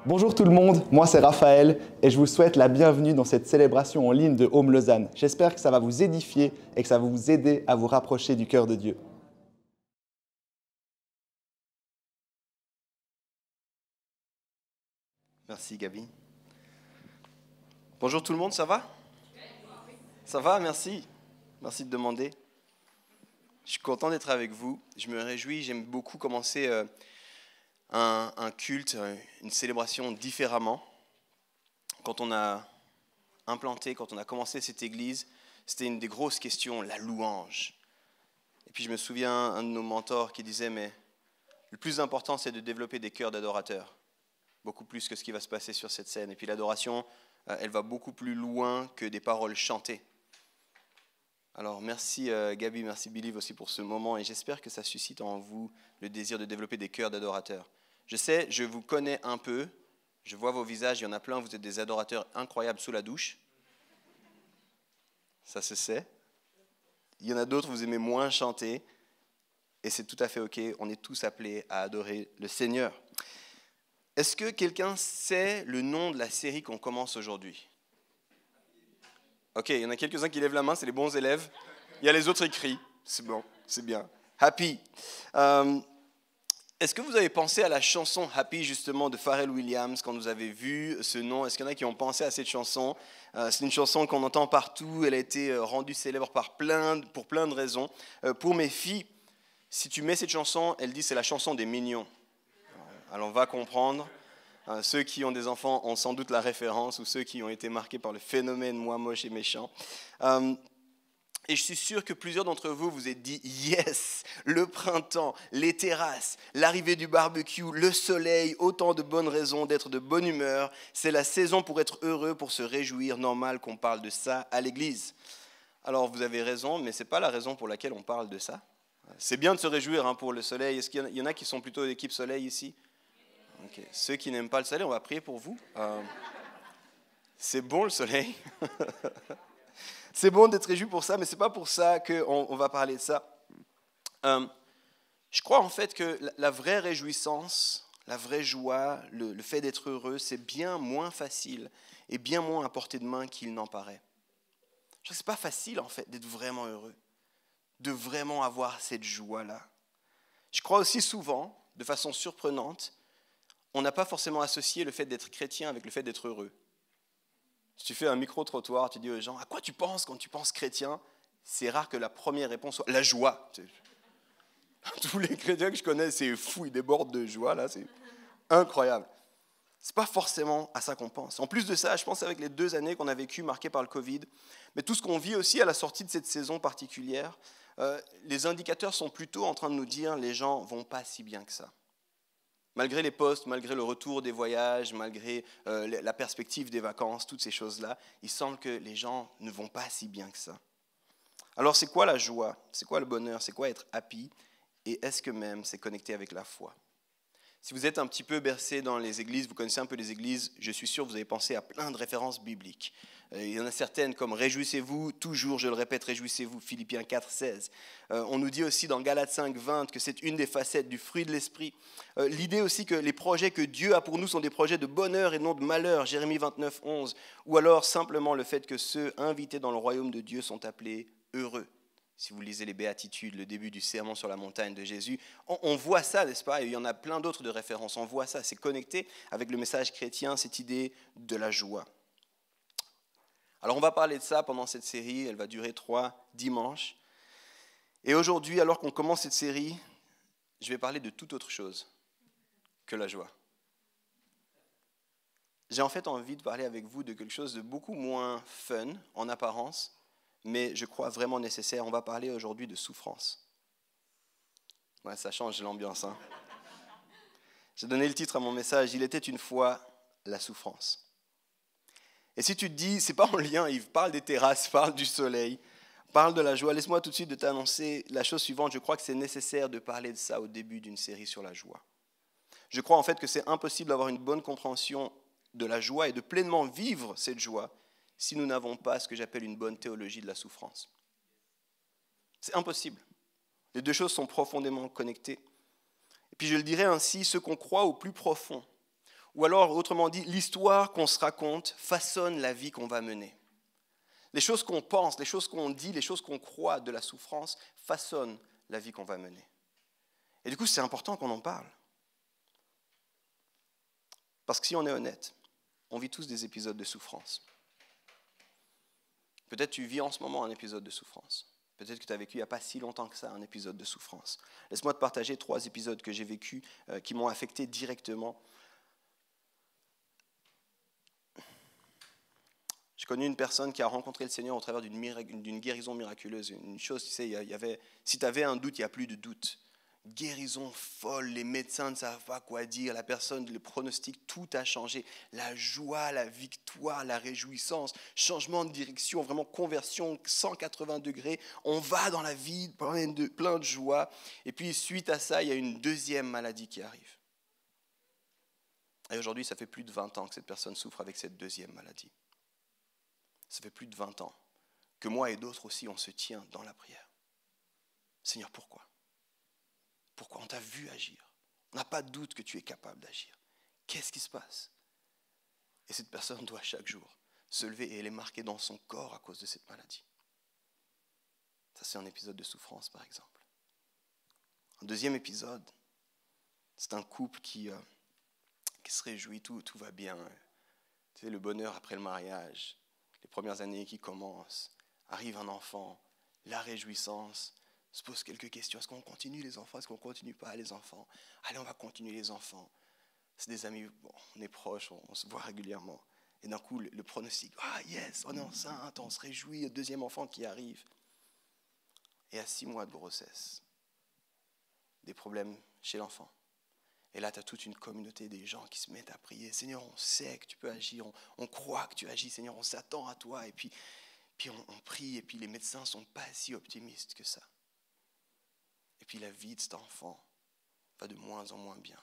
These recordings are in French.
Bonjour tout le monde, moi c'est Raphaël et je vous souhaite la bienvenue dans cette célébration en ligne de Home Lausanne. J'espère que ça va vous édifier et que ça va vous aider à vous rapprocher du cœur de Dieu. Merci Gabi. Bonjour tout le monde, ça va? Ça va, merci. Merci de demander. Je suis content d'être avec vous. Je me réjouis, j'aime beaucoup commencer un culte, une célébration différemment. Quand on a quand on a commencé cette église, c'était une des grosses questions, la louange. Et puis je me souviens, un de nos mentors qui disait, mais le plus important c'est de développer des cœurs d'adorateurs, beaucoup plus que ce qui va se passer sur cette scène. Et puis l'adoration, elle va beaucoup plus loin que des paroles chantées. Alors merci Gabi, merci Billy aussi pour ce moment et j'espère que ça suscite en vous le désir de développer des cœurs d'adorateurs. Je sais, je vous connais un peu, je vois vos visages, il y en a plein, vous êtes des adorateurs incroyables sous la douche. Ça se sait. Il y en a d'autres, vous aimez moins chanter et c'est tout à fait ok, on est tous appelés à adorer le Seigneur. Est-ce que quelqu'un sait le nom de la série qu'on commence aujourd'hui ? Ok, il y en a quelques-uns qui lèvent la main, c'est les bons élèves. Il y a les autres écrits, c'est bon, c'est bien. Happy. Est-ce que vous avez pensé à la chanson Happy justement de Pharrell Williams quand vous avez vu ce nom ? Est-ce qu'il y en a qui ont pensé à cette chanson ? C'est une chanson qu'on entend partout, elle a été rendue célèbre pour plein de raisons. Pour mes filles, si tu mets cette chanson, elles disent c'est la chanson des mignons. Alors on va comprendre. Ceux qui ont des enfants ont sans doute la référence, ou ceux qui ont été marqués par le phénomène moi moche et méchant. Et je suis sûr que plusieurs d'entre vous vous êtes dit, yes, le printemps, les terrasses, l'arrivée du barbecue, le soleil, autant de bonnes raisons d'être de bonne humeur. C'est la saison pour être heureux, pour se réjouir, normal qu'on parle de ça à l'église. Alors vous avez raison, mais ce n'est pas la raison pour laquelle on parle de ça. C'est bien de se réjouir pour le soleil. Est-ce qu'il y en a qui sont plutôt d'équipe soleil ici ? Okay. Ceux qui n'aiment pas le soleil, on va prier pour vous. C'est bon le soleil. C'est bon d'être réjoui pour ça, mais ce n'est pas pour ça qu'on va parler de ça. Je crois en fait que la vraie réjouissance, la vraie joie, le fait d'être heureux, c'est bien moins facile et bien moins à portée de main qu'il n'en paraît. Je crois que ce n'est pas facile en fait d'être vraiment heureux, de vraiment avoir cette joie-là. Je crois aussi souvent, de façon surprenante, on n'a pas forcément associé le fait d'être chrétien avec le fait d'être heureux. Si tu fais un micro-trottoir, tu dis aux gens, à quoi tu penses quand tu penses chrétien ? C'est rare que la première réponse soit la joie. Tous les chrétiens que je connais, c'est fou, ils débordent de joie, là, c'est incroyable. Ce n'est pas forcément à ça qu'on pense. En plus de ça, je pense avec les 2 années qu'on a vécues marquées par le Covid, mais tout ce qu'on vit aussi à la sortie de cette saison particulière, les indicateurs sont plutôt en train de nous dire les gens ne vont pas si bien que ça. Malgré les postes, malgré le retour des voyages, malgré la perspective des vacances, toutes ces choses-là, il semble que les gens ne vont pas si bien que ça. Alors c'est quoi la joie ? C'est quoi le bonheur ? C'est quoi être happy ? Et est-ce que même c'est connecté avec la foi ? Si vous êtes un petit peu bercé dans les églises, vous connaissez un peu les églises, je suis sûr que vous avez pensé à plein de références bibliques. Il y en a certaines comme « Réjouissez-vous », toujours, je le répète, « Réjouissez-vous », Philippiens 4, 16. On nous dit aussi dans Galates 5, 20 que c'est une des facettes du fruit de l'esprit. L'idée aussi que les projets que Dieu a pour nous sont des projets de bonheur et non de malheur, Jérémie 29, 11. Ou alors simplement le fait que ceux invités dans le royaume de Dieu sont appelés heureux. Si vous lisez les Béatitudes, le début du sermon sur la montagne de Jésus, on voit ça, n'est-ce pas ? Et il y en a plein d'autres de références, on voit ça, c'est connecté avec le message chrétien, cette idée de la joie. Alors on va parler de ça pendant cette série, elle va durer 3 dimanches. Et aujourd'hui, alors qu'on commence cette série, je vais parler de toute autre chose que la joie. J'ai en fait envie de parler avec vous de quelque chose de beaucoup moins fun en apparence, mais je crois vraiment nécessaire. On va parler aujourd'hui de souffrance. Ouais, ça change l'ambiance. Hein. J'ai donné le titre à mon message, « Il était une fois la souffrance ». Et si tu te dis, c'est pas en lien, Yves, parle des terrasses, parle du soleil, parle de la joie, laisse-moi tout de suite de t'annoncer la chose suivante. Je crois que c'est nécessaire de parler de ça au début d'une série sur la joie. Je crois en fait que c'est impossible d'avoir une bonne compréhension de la joie et de pleinement vivre cette joie si nous n'avons pas ce que j'appelle une bonne théologie de la souffrance. C'est impossible. Les deux choses sont profondément connectées. Et puis je le dirais ainsi, ce qu'on croit au plus profond, Ou alors, autrement dit, l'histoire qu'on se raconte façonne la vie qu'on va mener. Les choses qu'on pense, les choses qu'on dit, les choses qu'on croit de la souffrance façonnent la vie qu'on va mener. Et du coup, c'est important qu'on en parle. Parce que si on est honnête, on vit tous des épisodes de souffrance. Peut-être tu vis en ce moment un épisode de souffrance. Peut-être que tu as vécu il n'y a pas si longtemps que ça un épisode de souffrance. Laisse-moi te partager 3 épisodes que j'ai vécus qui m'ont affecté directement. J'ai connu une personne qui a rencontré le Seigneur au travers d'une guérison miraculeuse. Une chose, tu sais, si tu avais un doute, il n'y a plus de doute. Guérison folle, les médecins ne savent pas quoi dire, la personne, le pronostic, tout a changé. La joie, la victoire, la réjouissance, changement de direction, vraiment conversion 180 degrés. On va dans la vie plein de joie. Et puis suite à ça, il y a une deuxième maladie qui arrive. Et aujourd'hui, ça fait plus de 20 ans que cette personne souffre avec cette deuxième maladie. Ça fait plus de 20 ans que moi et d'autres aussi, on se tient dans la prière. Seigneur, pourquoi ? Pourquoi on t'a vu agir? On n'a pas de doute que tu es capable d'agir. Qu'est-ce qui se passe? Et cette personne doit chaque jour se lever et elle est marquée dans son corps à cause de cette maladie. Ça, c'est un épisode de souffrance, par exemple. Un deuxième épisode, c'est un couple qui se réjouit, tout va bien. Tu sais, le bonheur après le mariage, les premières années qui commencent, arrive un enfant, la réjouissance. Se pose quelques questions. Est-ce qu'on continue les enfants? Est-ce qu'on ne continue pas les enfants? Allez, on va continuer les enfants. C'est des amis, bon, on est proches, on se voit régulièrement. Et d'un coup, le pronostic, ah yes, on est enceinte, on se réjouit, le deuxième enfant qui arrive. Et à 6 mois de grossesse, des problèmes chez l'enfant. Et là, tu as toute une communauté des gens qui se mettent à prier. Seigneur, on sait que tu peux agir, on croit que tu agis, Seigneur, on s'attend à toi. Et puis on prie, et puis les médecins ne sont pas si optimistes que ça. Et puis la vie de cet enfant va de moins en moins bien.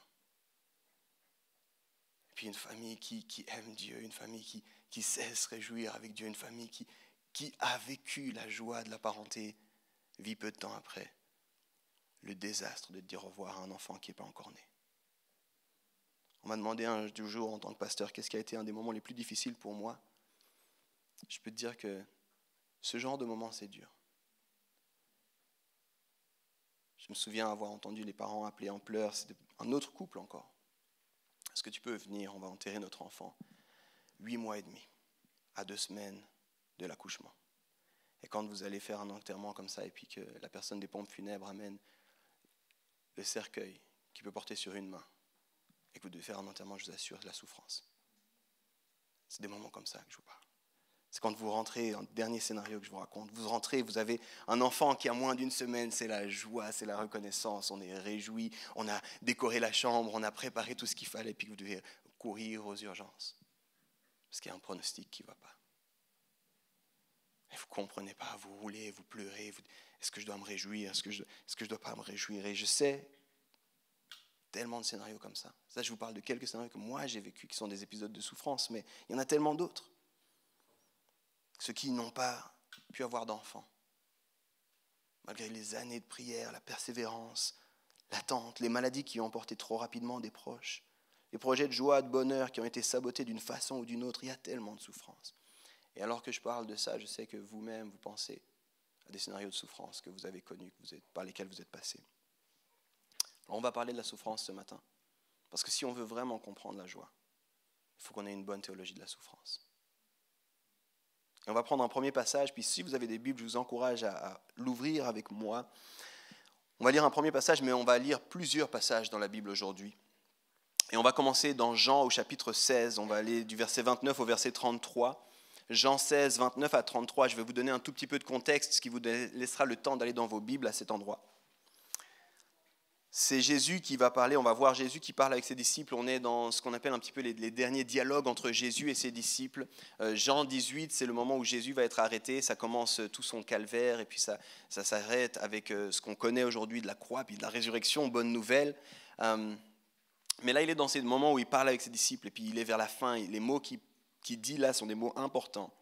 Et puis une famille qui aime Dieu, une famille qui sait se réjouir avec Dieu, une famille qui a vécu la joie de la parenté, vit peu de temps après le désastre de dire au revoir à un enfant qui n'est pas encore né. On m'a demandé un jour en tant que pasteur qu'est-ce qui a été un des moments les plus difficiles pour moi. Je peux te dire que ce genre de moment, c'est dur. Je me souviens avoir entendu les parents appeler en pleurs, c'est un autre couple encore. Est-ce que tu peux venir, on va enterrer notre enfant. 8 mois et demi, à 2 semaines de l'accouchement. Et quand vous allez faire un enterrement comme ça, et puis que la personne des pompes funèbres amène le cercueil qui peut porter sur une main, et que vous devez faire un enterrement, je vous assure, la souffrance. C'est des moments comme ça que je vous parle. C'est quand vous rentrez, un dernier scénario que je vous raconte, vous rentrez, vous avez un enfant qui a moins d'1 semaine, c'est la joie, c'est la reconnaissance, on est réjouis, on a décoré la chambre, on a préparé tout ce qu'il fallait, puis vous devez courir aux urgences. Parce qu'il y a un pronostic qui ne va pas. Et vous ne comprenez pas, vous roulez, vous pleurez, est-ce que je dois me réjouir, est-ce que je ne dois pas me réjouir? Et je sais tellement de scénarios comme ça. Ça, je vous parle de quelques scénarios que moi j'ai vécu, qui sont des épisodes de souffrance, mais il y en a tellement d'autres. Ceux qui n'ont pas pu avoir d'enfants, malgré les années de prière, la persévérance, l'attente, les maladies qui ont emporté trop rapidement des proches, les projets de joie, de bonheur qui ont été sabotés d'une façon ou d'une autre, il y a tellement de souffrance. Et alors que je parle de ça, je sais que vous-même, vous pensez à des scénarios de souffrance que vous avez connus, par lesquels vous êtes passés. Alors on va parler de la souffrance ce matin, parce que si on veut vraiment comprendre la joie, il faut qu'on ait une bonne théologie de la souffrance. Et on va prendre un premier passage, puis si vous avez des Bibles, je vous encourage à l'ouvrir avec moi. On va lire un premier passage, mais on va lire plusieurs passages dans la Bible aujourd'hui. Et on va commencer dans Jean au chapitre 16, on va aller du verset 29 au verset 33. Jean 16, 29 à 33, je vais vous donner un tout petit peu de contexte, ce qui vous laissera le temps d'aller dans vos Bibles à cet endroit. C'est Jésus qui va parler, on va voir Jésus qui parle avec ses disciples. On est dans ce qu'on appelle un petit peu les derniers dialogues entre Jésus et ses disciples. Jean 18, c'est le moment où Jésus va être arrêté. Ça commence tout son calvaire et puis ça s'arrête avec ce qu'on connaît aujourd'hui de la croix, puis de la résurrection, bonne nouvelle. Mais là, il est dans ces moments où il parle avec ses disciples et puis il est vers la fin. Les mots qu'il dit là sont des mots importants.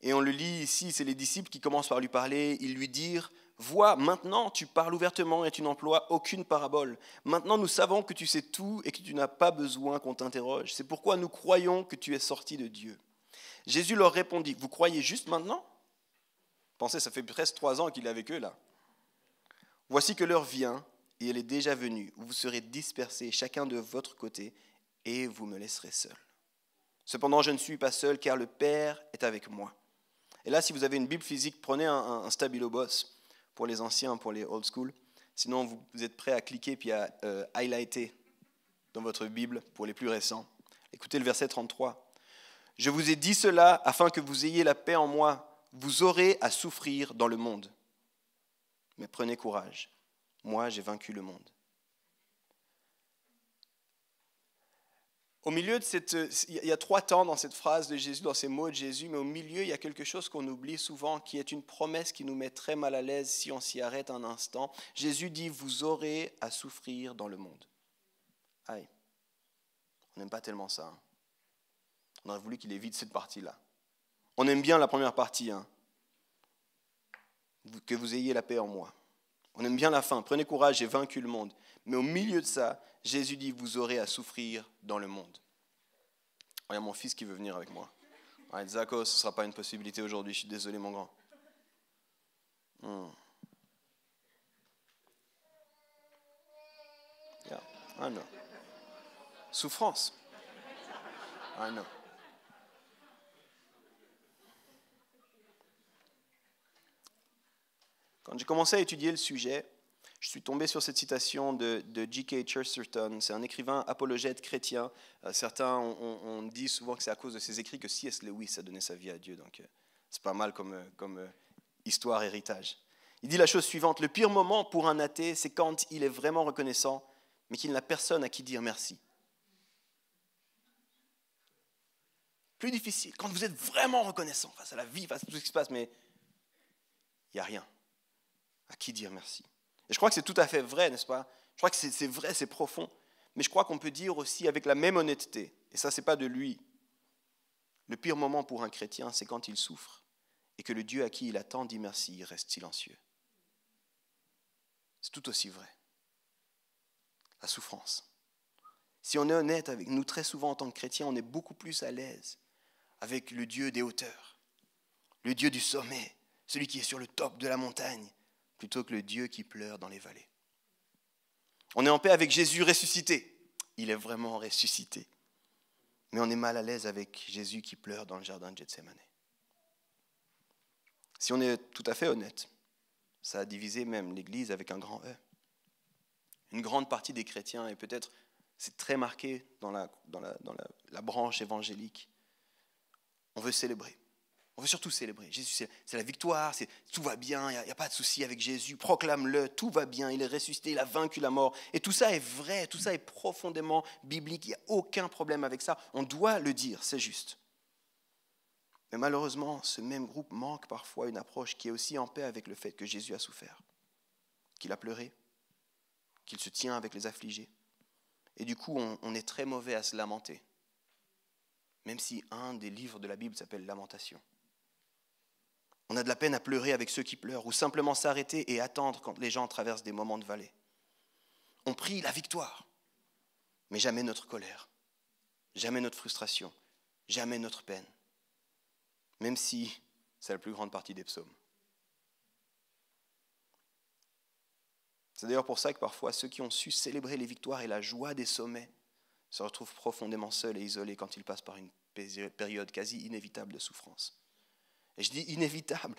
Et on le lit ici, c'est les disciples qui commencent par lui parler. Ils lui dirent, vois, maintenant tu parles ouvertement et tu n'emploies aucune parabole. Maintenant nous savons que tu sais tout et que tu n'as pas besoin qu'on t'interroge. C'est pourquoi nous croyons que tu es sorti de Dieu. » Jésus leur répondit, « Vous croyez juste maintenant ?» Pensez, ça fait presque 3 ans qu'il est avec eux là. « Voici que l'heure vient, et elle est déjà venue, où vous serez dispersés, chacun de votre côté, et vous me laisserez seul. Cependant, je ne suis pas seul, car le Père est avec moi. » Et là, si vous avez une Bible physique, prenez un Stabilo Boss, pour les anciens, pour les old school. Sinon, vous êtes prêts à cliquer puis à highlighter dans votre Bible pour les plus récents. Écoutez le verset 33. « Je vous ai dit cela afin que vous ayez la paix en moi. Vous aurez à souffrir dans le monde. Mais prenez courage. Moi, j'ai vaincu le monde. » Au milieu de il y a 3 temps dans cette phrase de Jésus, dans ces mots de Jésus, mais au milieu, il y a quelque chose qu'on oublie souvent, qui est une promesse qui nous met très mal à l'aise si on s'y arrête un instant. Jésus dit, vous aurez à souffrir dans le monde. Aïe, on n'aime pas tellement ça. Hein. On aurait voulu qu'il évite cette partie-là. On aime bien la première partie, hein. Que vous ayez la paix en moi. On aime bien la fin, prenez courage, j'ai vaincu le monde. Mais au milieu de ça, Jésus dit, vous aurez à souffrir dans le monde. Oh, il y a mon fils qui veut venir avec moi. Ouais, Zako, ce ne sera pas une possibilité aujourd'hui, je suis désolé mon grand. Yeah, I know. Souffrance. I know. Quand j'ai commencé à étudier le sujet, je suis tombé sur cette citation de G.K. Chesterton. C'est un écrivain apologète chrétien. Certains on dit souvent que c'est à cause de ses écrits que C.S. Lewis a donné sa vie à Dieu. Donc c'est pas mal comme histoire, héritage. Il dit la chose suivante. Le pire moment pour un athée, c'est quand il est vraiment reconnaissant, mais qu'il n'a personne à qui dire merci. Plus difficile, quand vous êtes vraiment reconnaissant face à la vie, face à tout ce qui se passe, mais il n'y a rien à qui dire merci. Et je crois que c'est tout à fait vrai, n'est-ce pas? Je crois que c'est vrai, c'est profond. Mais je crois qu'on peut dire aussi avec la même honnêteté, et ça, ce n'est pas de lui, le pire moment pour un chrétien, c'est quand il souffre et que le Dieu à qui il attend dit merci, il reste silencieux. C'est tout aussi vrai. La souffrance. Si on est honnête avec nous, très souvent en tant que chrétiens, on est beaucoup plus à l'aise avec le Dieu des hauteurs, le Dieu du sommet, celui qui est sur le top de la montagne, plutôt que le Dieu qui pleure dans les vallées. On est en paix avec Jésus ressuscité. Il est vraiment ressuscité. Mais on est mal à l'aise avec Jésus qui pleure dans le jardin de Gethsémane. Si on est tout à fait honnête, ça a divisé même l'Église avec un grand E. Une grande partie des chrétiens, et peut-être c'est très marqué dans la branche évangélique, on veut célébrer. On veut surtout célébrer. Jésus, c'est la victoire, tout va bien, il n'y a pas de souci avec Jésus, proclame-le, tout va bien, il est ressuscité, il a vaincu la mort. Et tout ça est vrai, tout ça est profondément biblique, il n'y a aucun problème avec ça. On doit le dire, c'est juste. Mais malheureusement, ce même groupe manque parfois une approche qui est aussi en paix avec le fait que Jésus a souffert, qu'il a pleuré, qu'il se tient avec les affligés. Et du coup, on est très mauvais à se lamenter, même si un des livres de la Bible s'appelle Lamentation. On a de la peine à pleurer avec ceux qui pleurent, ou simplement s'arrêter et attendre quand les gens traversent des moments de vallée. On prie la victoire, mais jamais notre colère, jamais notre frustration, jamais notre peine, même si c'est la plus grande partie des psaumes. C'est d'ailleurs pour ça que parfois ceux qui ont su célébrer les victoires et la joie des sommets se retrouvent profondément seuls et isolés quand ils passent par une période quasi inévitable de souffrance. Et je dis inévitable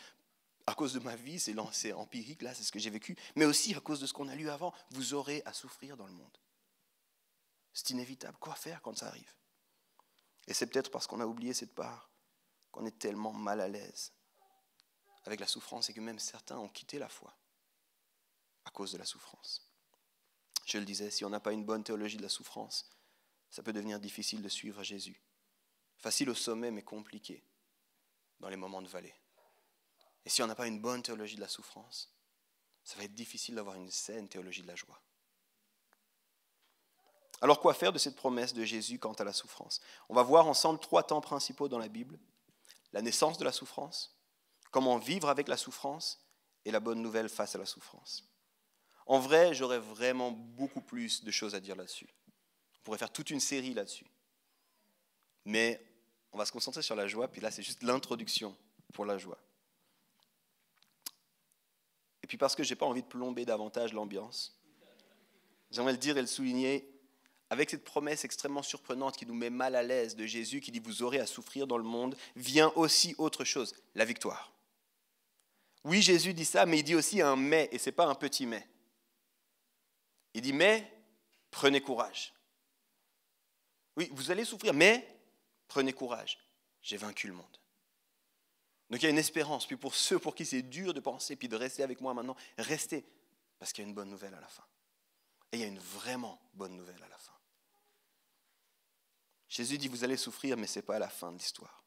à cause de ma vie, c'est empirique, là, c'est ce que j'ai vécu, mais aussi à cause de ce qu'on a lu avant. Vous aurez à souffrir dans le monde. C'est inévitable. Quoi faire quand ça arrive? Et c'est peut-être parce qu'on a oublié cette part qu'on est tellement mal à l'aise avec la souffrance et que même certains ont quitté la foi à cause de la souffrance. Je le disais, si on n'a pas une bonne théologie de la souffrance, ça peut devenir difficile de suivre Jésus. Facile au sommet, mais compliqué dans les moments de vallée. Et si on n'a pas une bonne théologie de la souffrance, ça va être difficile d'avoir une saine théologie de la joie. Alors quoi faire de cette promesse de Jésus quant à la souffrance? On va voir ensemble 3 temps principaux dans la Bible. La naissance de la souffrance, comment vivre avec la souffrance et la bonne nouvelle face à la souffrance. En vrai, j'aurais vraiment beaucoup plus de choses à dire là-dessus. On pourrait faire toute une série là-dessus. Mais on va se concentrer sur la joie, puis là, c'est juste l'introduction pour la joie. Et puis parce que je n'ai pas envie de plomber davantage l'ambiance, j'aimerais le dire et le souligner, avec cette promesse extrêmement surprenante qui nous met mal à l'aise de Jésus, qui dit « vous aurez à souffrir dans le monde », vient aussi autre chose, la victoire. Oui, Jésus dit ça, mais il dit aussi un « mais », et ce n'est pas un petit « mais ». Il dit « mais, prenez courage ». Oui, vous allez souffrir, mais prenez courage, j'ai vaincu le monde. Donc il y a une espérance. Puis pour ceux pour qui c'est dur de penser, puis de rester avec moi maintenant, restez, parce qu'il y a une bonne nouvelle à la fin. Et il y a une vraiment bonne nouvelle à la fin. Jésus dit, vous allez souffrir, mais ce n'est pas la fin de l'histoire.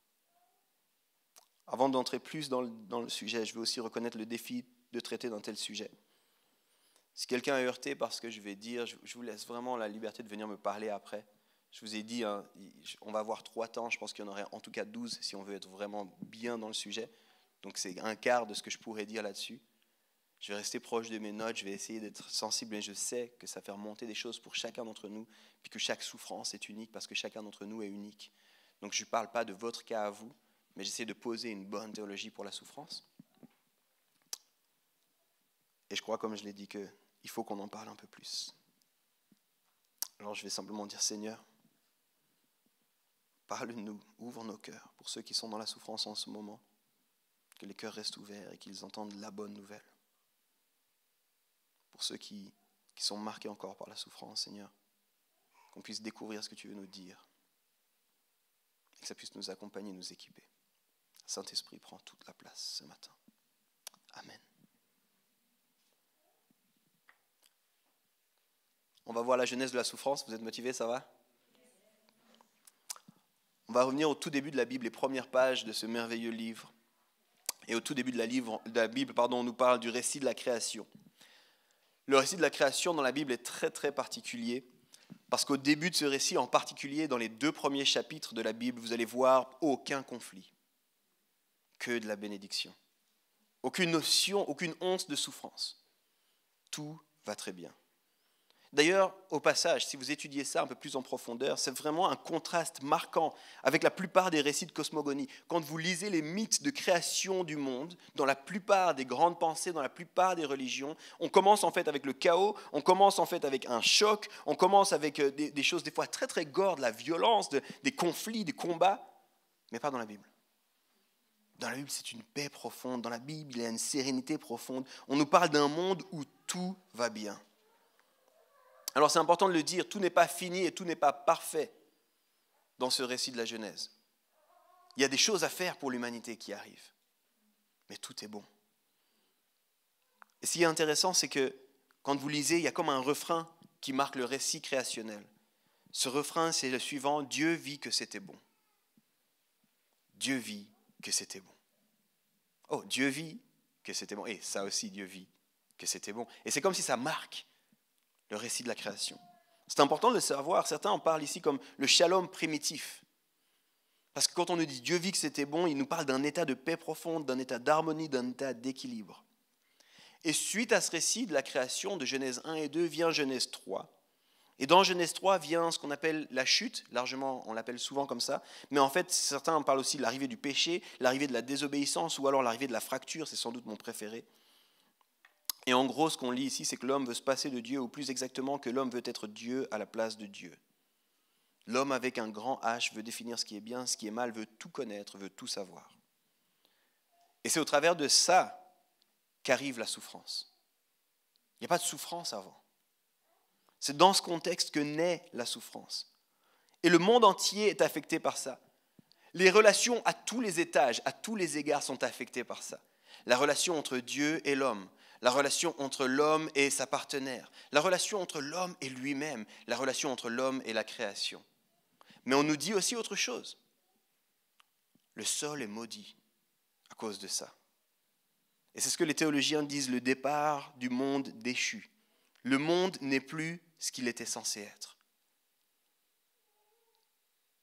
Avant d'entrer plus dans le sujet, je veux aussi reconnaître le défi de traiter d'un tel sujet. Si quelqu'un est heurté par ce que je vais dire, je vous laisse vraiment la liberté de venir me parler après. Je vous ai dit, hein, on va avoir 3 temps, je pense qu'il y en aurait en tout cas 12 si on veut être vraiment bien dans le sujet. Donc c'est un quart de ce que je pourrais dire là-dessus. Je vais rester proche de mes notes, je vais essayer d'être sensible, mais je sais que ça fait remonter des choses pour chacun d'entre nous, puis que chaque souffrance est unique parce que chacun d'entre nous est unique. Donc je ne parle pas de votre cas à vous, mais j'essaie de poser une bonne théologie pour la souffrance. Et je crois, comme je l'ai dit, qu'il faut qu'on en parle un peu plus. Alors je vais simplement dire, Seigneur, parle-nous, ouvre nos cœurs pour ceux qui sont dans la souffrance en ce moment, que les cœurs restent ouverts et qu'ils entendent la bonne nouvelle. Pour ceux qui sont marqués encore par la souffrance, Seigneur, qu'on puisse découvrir ce que tu veux nous dire et que ça puisse nous accompagner, nous équiper. Saint-Esprit, prend toute la place ce matin. Amen. On va voir la genèse de la souffrance. Vous êtes motivés, ça va? On va revenir au tout début de la Bible, les premières pages de ce merveilleux livre. Et au tout début de la Bible, on nous parle du récit de la création. Le récit de la création dans la Bible est très très particulier, parce qu'au début de ce récit, en particulier dans les 2 premiers chapitres de la Bible, vous allez voir aucun conflit, que de la bénédiction. Aucune notion, aucune once de souffrance. Tout va très bien. D'ailleurs, au passage, si vous étudiez ça un peu plus en profondeur, c'est vraiment un contraste marquant avec la plupart des récits de cosmogonie. Quand vous lisez les mythes de création du monde, dans la plupart des grandes pensées, dans la plupart des religions, on commence en fait avec le chaos, on commence en fait avec un choc, on commence avec des choses des fois très très gore, de la violence, des conflits, des combats, mais pas dans la Bible. Dans la Bible, c'est une paix profonde. Dans la Bible, il y a une sérénité profonde. On nous parle d'un monde où tout va bien. Alors c'est important de le dire, tout n'est pas fini et tout n'est pas parfait dans ce récit de la Genèse. Il y a des choses à faire pour l'humanité qui arrivent, mais tout est bon. Et ce qui est intéressant, c'est que quand vous lisez, il y a comme un refrain qui marque le récit créationnel. Ce refrain, c'est le suivant, Dieu vit que c'était bon. Dieu vit que c'était bon. Oh, Dieu vit que c'était bon. Et ça aussi, Dieu vit que c'était bon. Et c'est comme si ça marque le récit de la création. C'est important de le savoir. Certains en parlent ici comme le shalom primitif. Parce que quand on nous dit Dieu vit que c'était bon, il nous parle d'un état de paix profonde, d'un état d'harmonie, d'un état d'équilibre. Et suite à ce récit de la création de Genèse 1 et 2 vient Genèse 3. Et dans Genèse 3 vient ce qu'on appelle la chute, largement on l'appelle souvent comme ça, mais en fait certains en parlent aussi de l'arrivée du péché, l'arrivée de la désobéissance ou alors l'arrivée de la fracture, c'est sans doute mon préféré. Et en gros, ce qu'on lit ici, c'est que l'homme veut se passer de Dieu, ou plus exactement que l'homme veut être Dieu à la place de Dieu. L'homme avec un grand H veut définir ce qui est bien, ce qui est mal, veut tout connaître, veut tout savoir. Et c'est au travers de ça qu'arrive la souffrance. Il n'y a pas de souffrance avant. C'est dans ce contexte que naît la souffrance. Et le monde entier est affecté par ça. Les relations à tous les étages, à tous les égards sont affectées par ça. La relation entre Dieu et l'homme, la relation entre l'homme et sa partenaire, la relation entre l'homme et lui-même, la relation entre l'homme et la création. Mais on nous dit aussi autre chose. Le sol est maudit à cause de ça. Et c'est ce que les théologiens disent, le départ du monde déchu. Le monde n'est plus ce qu'il était censé être.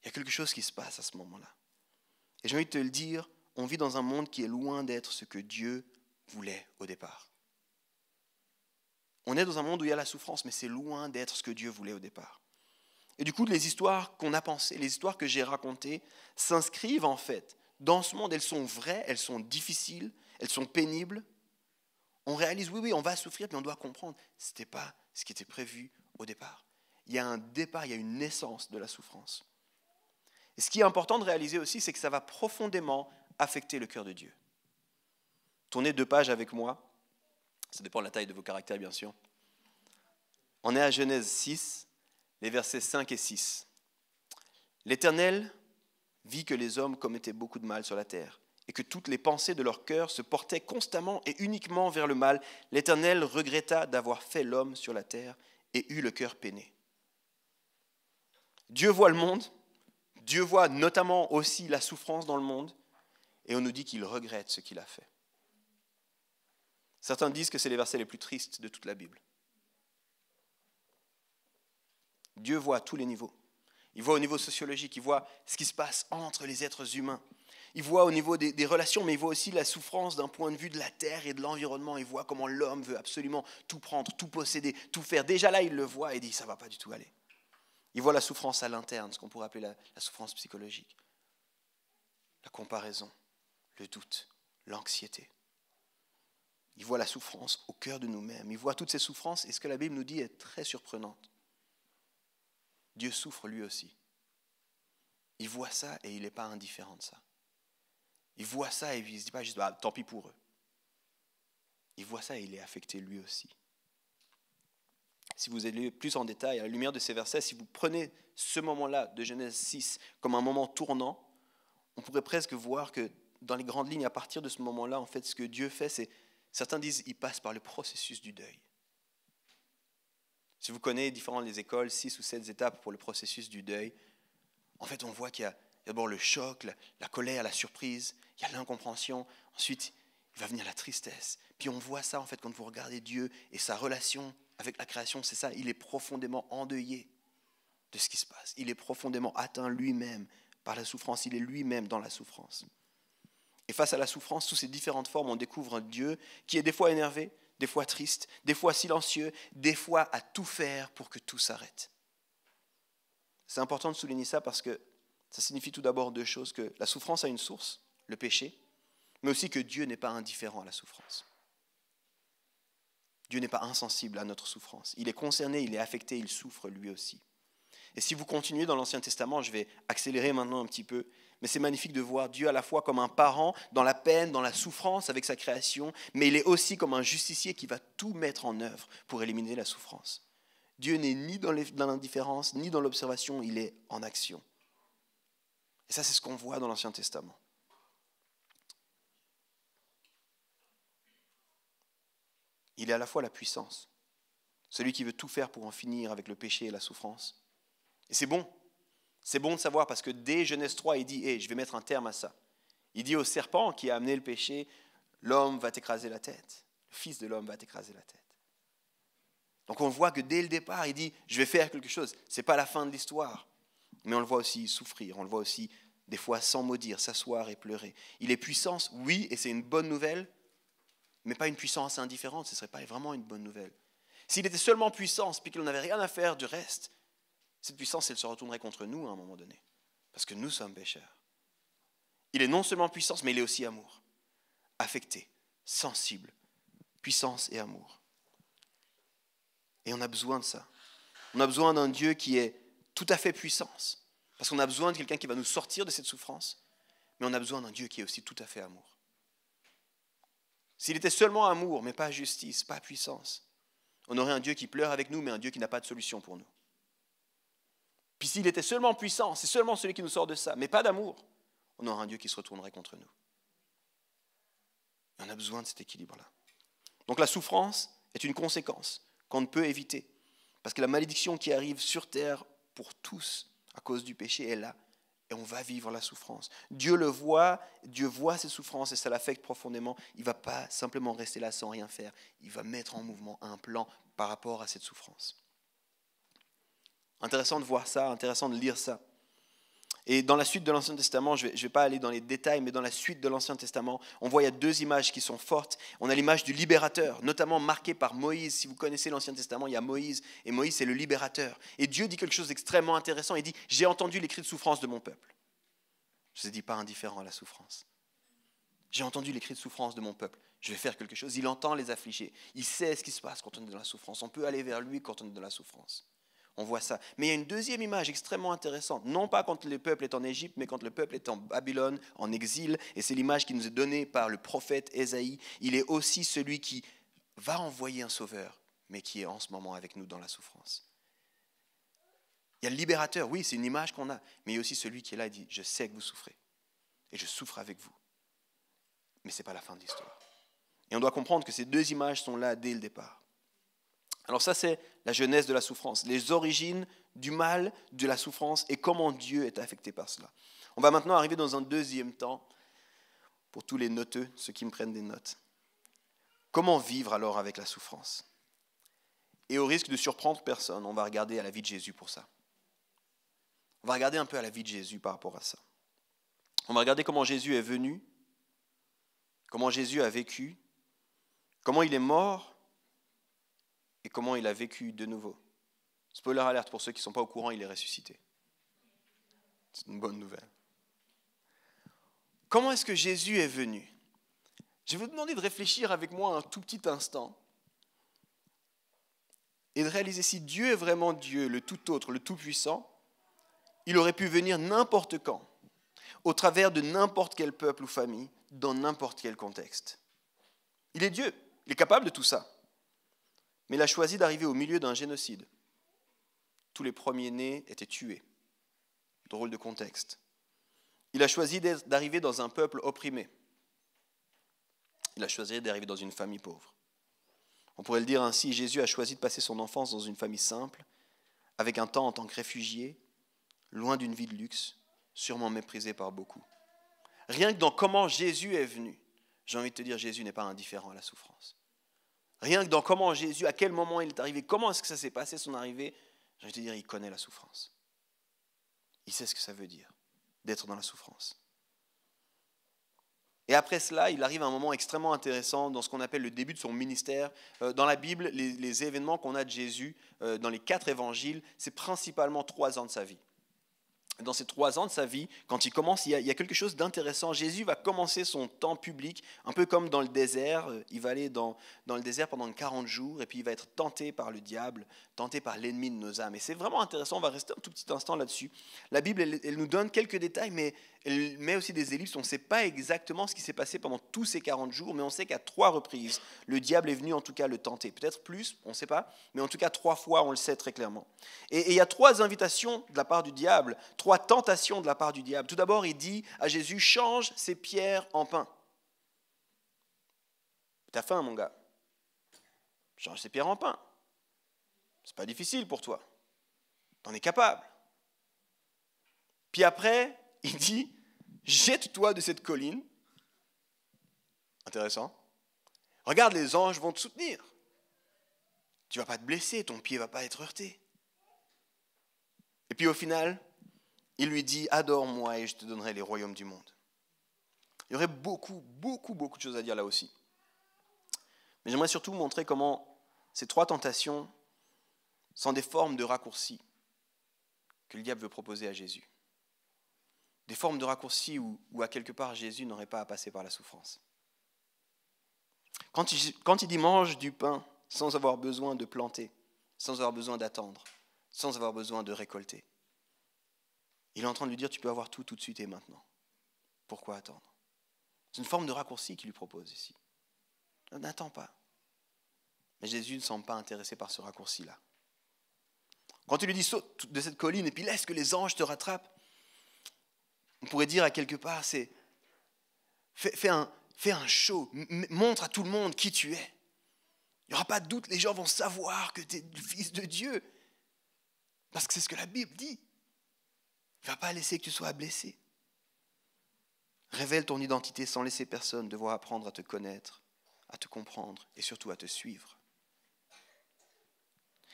Il y a quelque chose qui se passe à ce moment-là. Et j'ai envie de te le dire, on vit dans un monde qui est loin d'être ce que Dieu voulait au départ. On est dans un monde où il y a la souffrance, mais c'est loin d'être ce que Dieu voulait au départ. Et du coup, les histoires qu'on a pensées, les histoires que j'ai racontées, s'inscrivent en fait dans ce monde. Elles sont vraies, elles sont difficiles, elles sont pénibles. On réalise, oui, on va souffrir, mais on doit comprendre, ce n'était pas ce qui était prévu au départ. Il y a un départ, il y a une naissance de la souffrance. Et ce qui est important de réaliser aussi, c'est que ça va profondément affecter le cœur de Dieu. Tournez 2 pages avec moi. Ça dépend de la taille de vos caractères, bien sûr. On est à Genèse 6, les versets 5 et 6. L'Éternel vit que les hommes commettaient beaucoup de mal sur la terre et que toutes les pensées de leur cœur se portaient constamment et uniquement vers le mal. L'Éternel regretta d'avoir fait l'homme sur la terre et eut le cœur peiné. Dieu voit le monde, Dieu voit notamment aussi la souffrance dans le monde, et on nous dit qu'il regrette ce qu'il a fait. Certains disent que c'est les versets les plus tristes de toute la Bible. Dieu voit à tous les niveaux. Il voit au niveau sociologique, il voit ce qui se passe entre les êtres humains. Il voit au niveau des relations, mais il voit aussi la souffrance d'un point de vue de la terre et de l'environnement. Il voit comment l'homme veut absolument tout prendre, tout posséder, tout faire. Déjà là, il le voit et dit, ça ne va pas du tout aller. Il voit la souffrance à l'interne, ce qu'on pourrait appeler la souffrance psychologique. La comparaison, le doute, l'anxiété. Il voit la souffrance au cœur de nous-mêmes. Il voit toutes ces souffrances et ce que la Bible nous dit est très surprenante. Dieu souffre lui aussi. Il voit ça et il n'est pas indifférent de ça. Il voit ça et il ne se dit pas juste tant pis pour eux. Il voit ça et il est affecté lui aussi. Si vous allez plus en détail, à la lumière de ces versets, si vous prenez ce moment-là de Genèse 6 comme un moment tournant, on pourrait presque voir que dans les grandes lignes, à partir de ce moment-là, en fait, ce que Dieu fait, c'est, certains disent, il passe par le processus du deuil. Si vous connaissez différentes les écoles, 6 ou 7 étapes pour le processus du deuil, en fait, on voit qu'il y a d'abord le choc, la colère, la surprise, il y a l'incompréhension, ensuite, il va venir la tristesse. Puis on voit ça, en fait, quand vous regardez Dieu et sa relation avec la création, c'est ça, il est profondément endeuillé de ce qui se passe. Il est profondément atteint lui-même par la souffrance, il est lui-même dans la souffrance. Et face à la souffrance, sous ces différentes formes, on découvre un Dieu qui est des fois énervé, des fois triste, des fois silencieux, des fois à tout faire pour que tout s'arrête. C'est important de souligner ça parce que ça signifie tout d'abord 2 choses, que la souffrance a une source, le péché, mais aussi que Dieu n'est pas indifférent à la souffrance. Dieu n'est pas insensible à notre souffrance. Il est concerné, il est affecté, il souffre lui aussi. Et si vous continuez dans l'Ancien Testament, je vais accélérer maintenant un petit peu, mais c'est magnifique de voir Dieu à la fois comme un parent dans la peine, dans la souffrance avec sa création, mais il est aussi comme un justicier qui va tout mettre en œuvre pour éliminer la souffrance. Dieu n'est ni dans l'indifférence, ni dans l'observation, il est en action. Et ça, c'est ce qu'on voit dans l'Ancien Testament. Il est à la fois la puissance, celui qui veut tout faire pour en finir avec le péché et la souffrance. Et c'est bon de savoir parce que dès Genèse 3, il dit « je vais mettre un terme à ça ». Il dit au serpent qui a amené le péché, l'homme va t'écraser la tête, le fils de l'homme va t'écraser la tête. Donc on voit que dès le départ, il dit « je vais faire quelque chose ». Ce n'est pas la fin de l'histoire, mais on le voit aussi souffrir, on le voit aussi des fois sans maudire, s'asseoir et pleurer. Il est puissance, oui, et c'est une bonne nouvelle, mais pas une puissance indifférente, ce ne serait pas vraiment une bonne nouvelle. S'il était seulement puissance, puis qu'il n'en avait rien à faire du reste, cette puissance, elle se retournerait contre nous à un moment donné, parce que nous sommes pécheurs. Il est non seulement puissance, mais il est aussi amour, affecté, sensible, puissance et amour. Et on a besoin de ça. On a besoin d'un Dieu qui est tout à fait puissance, parce qu'on a besoin de quelqu'un qui va nous sortir de cette souffrance, mais on a besoin d'un Dieu qui est aussi tout à fait amour. S'il était seulement amour, mais pas justice, pas puissance, on aurait un Dieu qui pleure avec nous, mais un Dieu qui n'a pas de solution pour nous. Puis s'il était seulement puissant, c'est seulement celui qui nous sort de ça, mais pas d'amour, on aurait un Dieu qui se retournerait contre nous. Et on a besoin de cet équilibre-là. Donc la souffrance est une conséquence qu'on ne peut éviter, parce que la malédiction qui arrive sur terre pour tous à cause du péché est là. Et on va vivre la souffrance. Dieu le voit, Dieu voit ces souffrances et ça l'affecte profondément. Il ne va pas simplement rester là sans rien faire. Il va mettre en mouvement un plan par rapport à cette souffrance. Intéressant de voir ça, intéressant de lire ça. Et dans la suite de l'Ancien Testament, je vais pas aller dans les détails, mais dans la suite de l'Ancien Testament, on voit il y a deux images qui sont fortes. On a l'image du libérateur, notamment marquée par Moïse. Si vous connaissez l'Ancien Testament, il y a Moïse, et Moïse c'est le libérateur. Et Dieu dit quelque chose d'extrêmement intéressant, il dit « J'ai entendu les cris de souffrance de mon peuple ». Je ne dis pas indifférent à la souffrance. J'ai entendu les cris de souffrance de mon peuple. Je vais faire quelque chose. Il entend les affligés. Il sait ce qui se passe quand on est dans la souffrance. On peut aller vers lui quand on est dans la souffrance. On voit ça. Mais il y a une deuxième image extrêmement intéressante. Non pas quand le peuple est en Égypte, mais quand le peuple est en Babylone, en exil. Et c'est l'image qui nous est donnée par le prophète Ésaïe. Il est aussi celui qui va envoyer un sauveur, mais qui est en ce moment avec nous dans la souffrance. Il y a le libérateur, oui, c'est une image qu'on a. Mais il y a aussi celui qui est là et dit « Je sais que vous souffrez. Et je souffre avec vous. » Mais ce n'est pas la fin de l'histoire. Et on doit comprendre que ces deux images sont là dès le départ. Alors ça, c'est la genèse de la souffrance, les origines du mal, de la souffrance et comment Dieu est affecté par cela. On va maintenant arriver dans un deuxième temps, pour tous les noteux, ceux qui me prennent des notes. Comment vivre alors avec la souffrance ? Et au risque de surprendre personne, on va regarder à la vie de Jésus pour ça. On va regarder un peu à la vie de Jésus par rapport à ça. On va regarder comment Jésus est venu, comment Jésus a vécu, comment il est mort, et comment il a vécu de nouveau. Spoiler alert pour ceux qui ne sont pas au courant, il est ressuscité. C'est une bonne nouvelle. Comment est-ce que Jésus est venu ? Je vais vous demander de réfléchir avec moi un tout petit instant et de réaliser si Dieu est vraiment Dieu, le tout autre, le tout puissant, il aurait pu venir n'importe quand, au travers de n'importe quel peuple ou famille, dans n'importe quel contexte. Il est Dieu, il est capable de tout ça. Mais il a choisi d'arriver au milieu d'un génocide. Tous les premiers-nés étaient tués. Drôle de contexte. Il a choisi d'arriver dans un peuple opprimé. Il a choisi d'arriver dans une famille pauvre. On pourrait le dire ainsi, Jésus a choisi de passer son enfance dans une famille simple, avec un temps en tant que réfugié, loin d'une vie de luxe, sûrement méprisé par beaucoup. Rien que dans comment Jésus est venu, j'ai envie de te dire, Jésus n'est pas indifférent à la souffrance. Rien que dans comment Jésus, à quel moment il est arrivé, comment est-ce que ça s'est passé son arrivée, j'ai envie de te dire, il connaît la souffrance. Il sait ce que ça veut dire, d'être dans la souffrance. Et après cela, il arrive à un moment extrêmement intéressant dans ce qu'on appelle le début de son ministère. Dans la Bible, les événements qu'on a de Jésus, dans les 4 évangiles, c'est principalement 3 ans de sa vie. Dans ces 3 ans de sa vie, quand il commence, il y a quelque chose d'intéressant. Jésus va commencer son temps public, un peu comme dans le désert. Il va aller dans le désert pendant 40 jours, et puis il va être tenté par le diable, tenté par l'ennemi de nos âmes. Et c'est vraiment intéressant, on va rester un tout petit instant là-dessus. La Bible, elle nous donne quelques détails, mais elle met aussi des ellipses. On ne sait pas exactement ce qui s'est passé pendant tous ces 40 jours, mais on sait qu'à 3 reprises, le diable est venu en tout cas le tenter. Peut-être plus, on ne sait pas, mais en tout cas 3 fois, on le sait très clairement. Et il y a 3 invitations de la part du diable, 3 tentations de la part du diable. Tout d'abord, il dit à Jésus, change ces pierres en pain. T'as faim, mon gars. Change ces pierres en pain. C'est pas difficile pour toi. T'en es capable. Puis après, il dit, jette-toi de cette colline. Intéressant. Regarde, les anges vont te soutenir. Tu ne vas pas te blesser, ton pied ne va pas être heurté. Et puis au final, il lui dit, adore-moi et je te donnerai les royaumes du monde. Il y aurait beaucoup de choses à dire là aussi. Mais j'aimerais surtout vous montrer comment ces 3 tentations sont des formes de raccourcis que le diable veut proposer à Jésus. Des formes de raccourcis où à quelque part Jésus n'aurait pas à passer par la souffrance. Quand il dit mange du pain sans avoir besoin de planter, sans avoir besoin d'attendre, sans avoir besoin de récolter, il est en train de lui dire tu peux avoir tout de suite et maintenant. Pourquoi attendre ? C'est une forme de raccourci qu'il lui propose ici. N'attends pas. Mais Jésus ne semble pas intéressé par ce raccourci-là. Quand il lui dit saute de cette colline et puis laisse que les anges te rattrapent, on pourrait dire à quelque part, c'est fais un show, montre à tout le monde qui tu es. Il n'y aura pas de doute, les gens vont savoir que tu es le Fils de Dieu. Parce que c'est ce que la Bible dit. Il ne va pas laisser que tu sois blessé. Révèle ton identité sans laisser personne devoir apprendre à te connaître, à te comprendre et surtout à te suivre.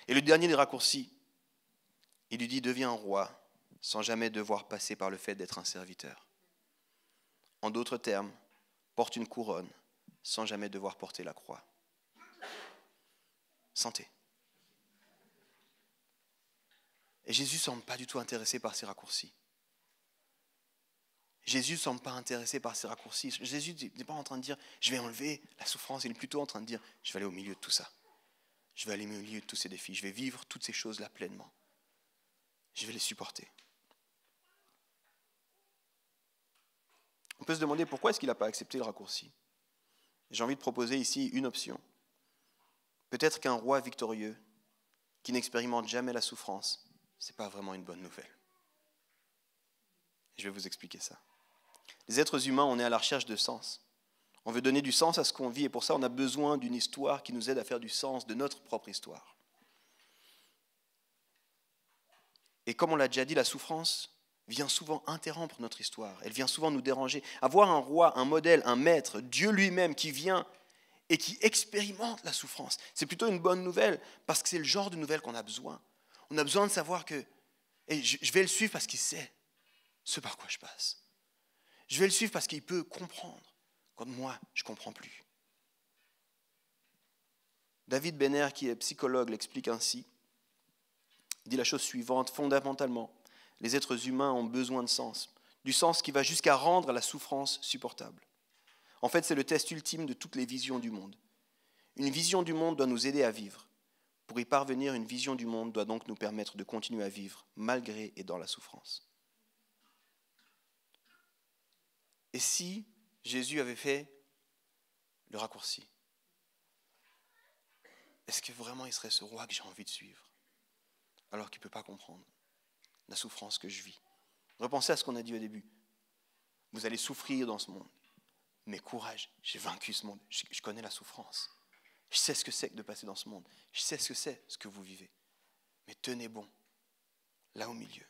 Et le dernier des raccourcis, il lui dit deviens roi sans jamais devoir passer par le fait d'être un serviteur. En d'autres termes, porte une couronne sans jamais devoir porter la croix. Santé. Et Jésus ne semble pas du tout intéressé par ces raccourcis. Jésus ne semble pas intéressé par ces raccourcis. Jésus n'est pas en train de dire « je vais enlever la souffrance », il est plutôt en train de dire « je vais aller au milieu de tout ça. Je vais aller au milieu de tous ces défis. Je vais vivre toutes ces choses-là pleinement. Je vais les supporter. » On peut se demander pourquoi est-ce qu'il n'a pas accepté le raccourci. J'ai envie de proposer ici une option. Peut-être qu'un roi victorieux qui n'expérimente jamais la souffrance, ce n'est pas vraiment une bonne nouvelle. Je vais vous expliquer ça. Les êtres humains, on est à la recherche de sens. On veut donner du sens à ce qu'on vit et pour ça, on a besoin d'une histoire qui nous aide à faire du sens de notre propre histoire. Et comme on l'a déjà dit, la souffrance vient souvent interrompre notre histoire. Elle vient souvent nous déranger. Avoir un roi, un modèle, un maître, Dieu lui-même qui vient et qui expérimente la souffrance, c'est plutôt une bonne nouvelle parce que c'est le genre de nouvelle qu'on a besoin. On a besoin de savoir que et je vais le suivre parce qu'il sait ce par quoi je passe. Je vais le suivre parce qu'il peut comprendre quand moi, je ne comprends plus. David Benner, qui est psychologue, l'explique ainsi. Il dit la chose suivante, fondamentalement, les êtres humains ont besoin de sens, du sens qui va jusqu'à rendre la souffrance supportable. En fait, c'est le test ultime de toutes les visions du monde. Une vision du monde doit nous aider à vivre. Pour y parvenir, une vision du monde doit donc nous permettre de continuer à vivre, malgré et dans la souffrance. Et si Jésus avait fait le raccourci, est-ce que vraiment il serait ce roi que j'ai envie de suivre, alors qu'il ne peut pas comprendre la souffrance que je vis? Repensez à ce qu'on a dit au début. Vous allez souffrir dans ce monde. Mais courage, j'ai vaincu ce monde. Je connais la souffrance. Je sais ce que c'est que de passer dans ce monde. Je sais ce que c'est, ce que vous vivez. Mais tenez bon, là au milieu.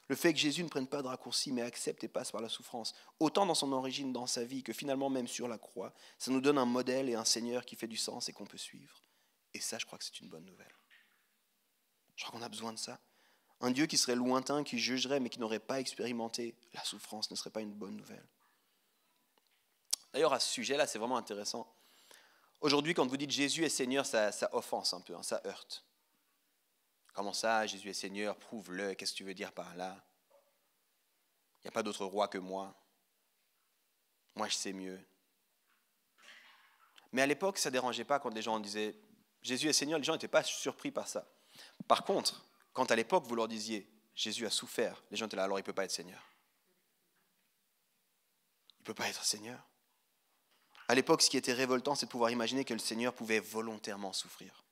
Le fait que Jésus ne prenne pas de raccourci, mais accepte et passe par la souffrance, autant dans son origine, dans sa vie, que finalement même sur la croix, ça nous donne un modèle et un Seigneur qui fait du sens et qu'on peut suivre. Et ça, je crois que c'est une bonne nouvelle. Je crois qu'on a besoin de ça. Un Dieu qui serait lointain, qui jugerait, mais qui n'aurait pas expérimenté la souffrance, ne serait pas une bonne nouvelle. D'ailleurs, à ce sujet-là, c'est vraiment intéressant. Aujourd'hui, quand vous dites Jésus est Seigneur, ça offense un peu, ça heurte. Comment ça, Jésus est Seigneur, prouve-le, qu'est-ce que tu veux dire par là? Il n'y a pas d'autre roi que moi. Moi, je sais mieux. Mais à l'époque, ça ne dérangeait pas quand les gens disaient Jésus est Seigneur, les gens n'étaient pas surpris par ça. Par contre, quand à l'époque, vous leur disiez Jésus a souffert, les gens étaient là, alors il ne peut pas être Seigneur. Il ne peut pas être Seigneur. À l'époque, ce qui était révoltant, c'est de pouvoir imaginer que le Seigneur pouvait volontairement souffrir.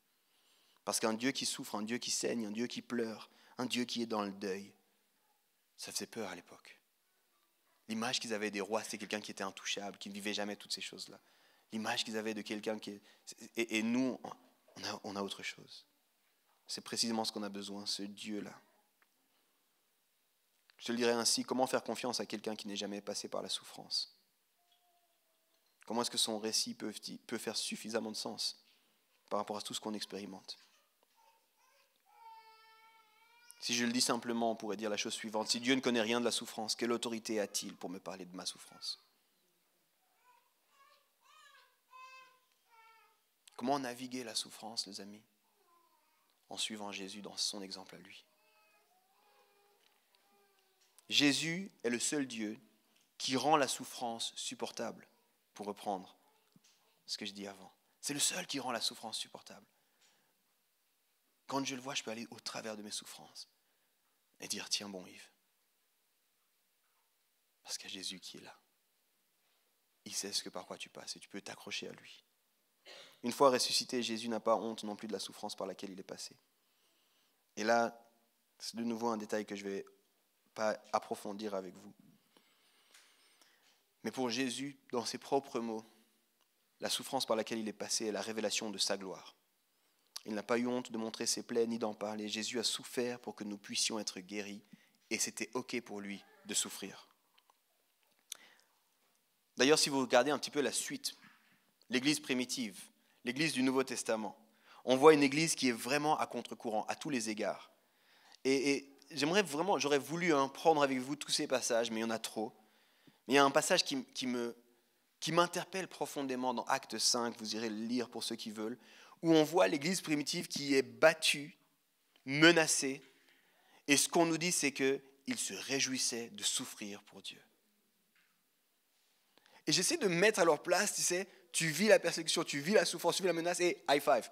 Parce qu'un Dieu qui souffre, un Dieu qui saigne, un Dieu qui pleure, un Dieu qui est dans le deuil, ça faisait peur à l'époque. L'image qu'ils avaient des rois, c'était quelqu'un qui était intouchable, qui ne vivait jamais toutes ces choses-là. L'image qu'ils avaient de quelqu'un qui est... Et nous, on a autre chose. C'est précisément ce qu'on a besoin, ce Dieu-là. Je te le dirais ainsi, comment faire confiance à quelqu'un qui n'est jamais passé par la souffrance? Comment est-ce que son récit peut faire suffisamment de sens par rapport à tout ce qu'on expérimente? Si je le dis simplement, on pourrait dire la chose suivante. Si Dieu ne connaît rien de la souffrance, quelle autorité a-t-il pour me parler de ma souffrance? Comment naviguer la souffrance, les amis? En suivant Jésus dans son exemple à lui. Jésus est le seul Dieu qui rend la souffrance supportable, pour reprendre ce que je dis avant. C'est le seul qui rend la souffrance supportable. Quand je le vois, je peux aller au travers de mes souffrances et dire, tiens bon Yves, parce qu'il y a Jésus qui est là. Il sait ce que par quoi tu passes et tu peux t'accrocher à lui. Une fois ressuscité, Jésus n'a pas honte non plus de la souffrance par laquelle il est passé. Et là, c'est de nouveau un détail que je ne vais pas approfondir avec vous. Mais pour Jésus, dans ses propres mots, la souffrance par laquelle il est passé est la révélation de sa gloire. Il n'a pas eu honte de montrer ses plaies ni d'en parler. Jésus a souffert pour que nous puissions être guéris et c'était OK pour lui de souffrir. D'ailleurs, si vous regardez un petit peu la suite, l'Église primitive, l'Église du Nouveau Testament, on voit une Église qui est vraiment à contre-courant, à tous les égards. Et j'aurais voulu prendre avec vous tous ces passages, mais il y en a trop. Mais il y a un passage qui m'interpelle profondément dans Actes 5, vous irez le lire pour ceux qui veulent, où on voit l'Église primitive qui est battue, menacée, et ce qu'on nous dit, c'est qu'ils se réjouissaient de souffrir pour Dieu. Et j'essaie de me mettre à leur place, tu sais, tu vis la persécution, tu vis la souffrance, tu vis la menace, et high five.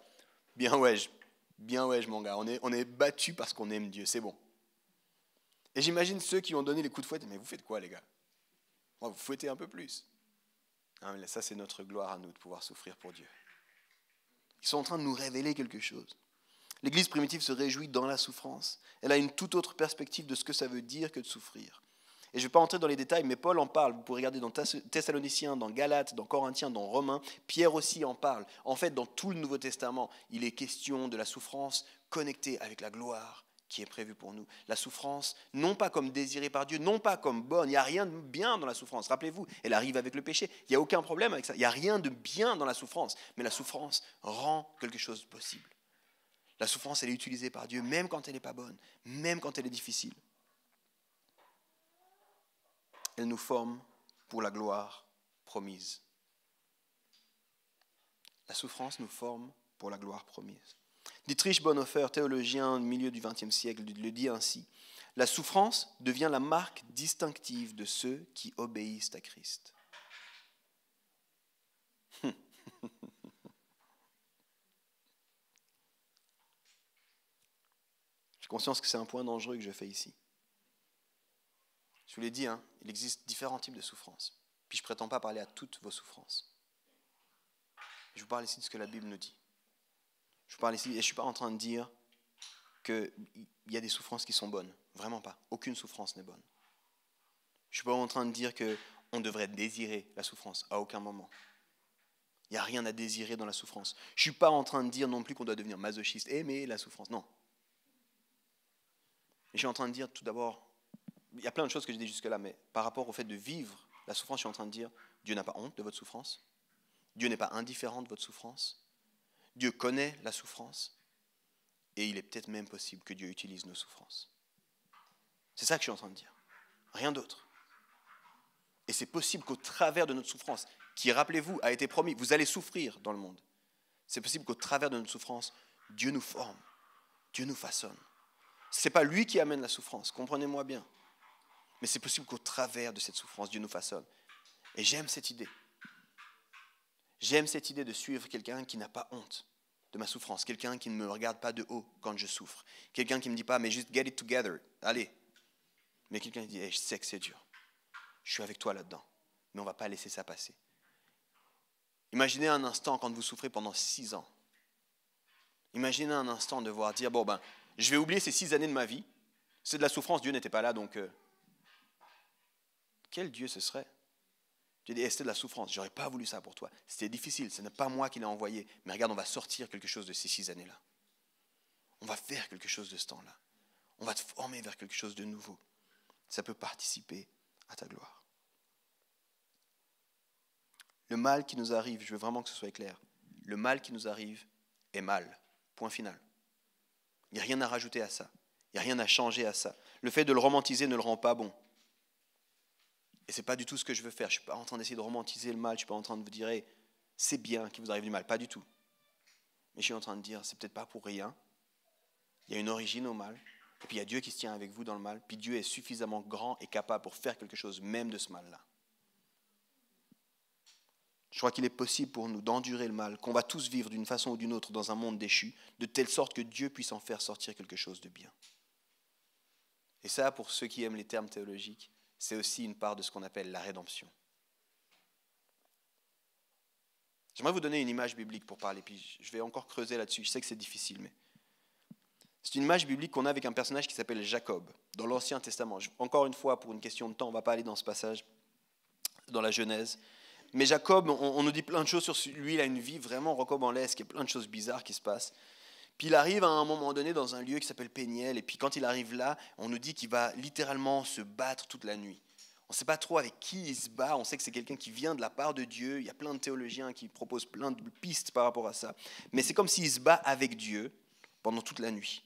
Bien ouais, mon gars, on est battus parce qu'on aime Dieu, c'est bon. Et j'imagine ceux qui ont donné les coups de fouette, mais vous faites quoi les gars? Vous fouettez un peu plus. Ah, mais ça, c'est notre gloire à nous de pouvoir souffrir pour Dieu. Ils sont en train de nous révéler quelque chose. L'Église primitive se réjouit dans la souffrance. Elle a une toute autre perspective de ce que ça veut dire que de souffrir. Et je ne vais pas entrer dans les détails, mais Paul en parle. Vous pouvez regarder dans Thessaloniciens, dans Galates, dans Corinthiens, dans Romains. Pierre aussi en parle. En fait, dans tout le Nouveau Testament, il est question de la souffrance connectée avec la gloire qui est prévue pour nous. La souffrance, non pas comme désirée par Dieu, non pas comme bonne. Il n'y a rien de bien dans la souffrance. Rappelez-vous, elle arrive avec le péché. Il n'y a aucun problème avec ça. Il n'y a rien de bien dans la souffrance. Mais la souffrance rend quelque chose de possible. La souffrance, elle est utilisée par Dieu, même quand elle n'est pas bonne, même quand elle est difficile. Elle nous forme pour la gloire promise. La souffrance nous forme pour la gloire promise. Dietrich Bonhoeffer, théologien du milieu du XXe siècle, le dit ainsi. La souffrance devient la marque distinctive de ceux qui obéissent à Christ. J'ai conscience que c'est un point dangereux que je fais ici. Je vous l'ai dit, il existe différents types de souffrances. Puis je ne prétends pas parler à toutes vos souffrances. Je vous parle ici de ce que la Bible nous dit. Je vous parle ici, et je ne suis pas en train de dire qu'il y a des souffrances qui sont bonnes. Vraiment pas. Aucune souffrance n'est bonne. Je ne suis pas en train de dire qu'on devrait désirer la souffrance. À aucun moment. Il n'y a rien à désirer dans la souffrance. Je ne suis pas en train de dire non plus qu'on doit devenir masochiste, aimer la souffrance. Non. Et je suis en train de dire tout d'abord, il y a plein de choses que j'ai dit jusque-là, mais par rapport au fait de vivre la souffrance, je suis en train de dire, Dieu n'a pas honte de votre souffrance. Dieu n'est pas indifférent de votre souffrance. Dieu connaît la souffrance. Et il est peut-être même possible que Dieu utilise nos souffrances. C'est ça que je suis en train de dire. Rien d'autre. Et c'est possible qu'au travers de notre souffrance, qui, rappelez-vous, a été promis, vous allez souffrir dans le monde. C'est possible qu'au travers de notre souffrance, Dieu nous forme, Dieu nous façonne. Ce n'est pas lui qui amène la souffrance, comprenez-moi bien. Mais c'est possible qu'au travers de cette souffrance, Dieu nous façonne. Et j'aime cette idée. J'aime cette idée de suivre quelqu'un qui n'a pas honte de ma souffrance, quelqu'un qui ne me regarde pas de haut quand je souffre, quelqu'un qui ne me dit pas, mais juste get it together, allez. Mais quelqu'un qui dit, hey, je sais que c'est dur, je suis avec toi là-dedans, mais on ne va pas laisser ça passer. Imaginez un instant quand vous souffrez pendant 6 ans. Imaginez un instant de voir dire, je vais oublier ces 6 années de ma vie, c'est de la souffrance, Dieu n'était pas là, donc quel Dieu ce serait? J'ai dit, c'était de la souffrance, j'aurais pas voulu ça pour toi. C'était difficile, ce n'est pas moi qui l'ai envoyé. Mais regarde, on va sortir quelque chose de ces 6 années-là. On va faire quelque chose de ce temps-là. On va te former vers quelque chose de nouveau. Ça peut participer à ta gloire. Le mal qui nous arrive, je veux vraiment que ce soit clair, le mal qui nous arrive est mal. Point final. Il n'y a rien à rajouter à ça. Il n'y a rien à changer à ça. Le fait de le romantiser ne le rend pas bon. Et ce n'est pas du tout ce que je veux faire. Je ne suis pas en train d'essayer de romantiser le mal. Je ne suis pas en train de vous dire, hey, c'est bien qu'il vous arrive du mal. Pas du tout. Mais je suis en train de dire, c'est peut-être pas pour rien. Il y a une origine au mal. Et puis il y a Dieu qui se tient avec vous dans le mal. Puis Dieu est suffisamment grand et capable pour faire quelque chose même de ce mal-là. Je crois qu'il est possible pour nous d'endurer le mal, qu'on va tous vivre d'une façon ou d'une autre dans un monde déchu, de telle sorte que Dieu puisse en faire sortir quelque chose de bien. Et ça, pour ceux qui aiment les termes théologiques, c'est aussi une part de ce qu'on appelle la rédemption. J'aimerais vous donner une image biblique pour parler, puis je vais encore creuser là-dessus. Je sais que c'est difficile, mais c'est une image biblique qu'on a avec un personnage qui s'appelle Jacob, dans l'Ancien Testament. Encore une fois, pour une question de temps, on ne va pas aller dans ce passage, dans la Genèse. Mais Jacob, on nous dit plein de choses sur lui, il a une vie vraiment rocambolesque, il y a plein de choses bizarres qui se passent. Puis il arrive à un moment donné dans un lieu qui s'appelle Péniel, et puis quand il arrive là, on nous dit qu'il va littéralement se battre toute la nuit. On ne sait pas trop avec qui il se bat, on sait que c'est quelqu'un qui vient de la part de Dieu, il y a plein de théologiens qui proposent plein de pistes par rapport à ça, mais c'est comme s'il se bat avec Dieu pendant toute la nuit.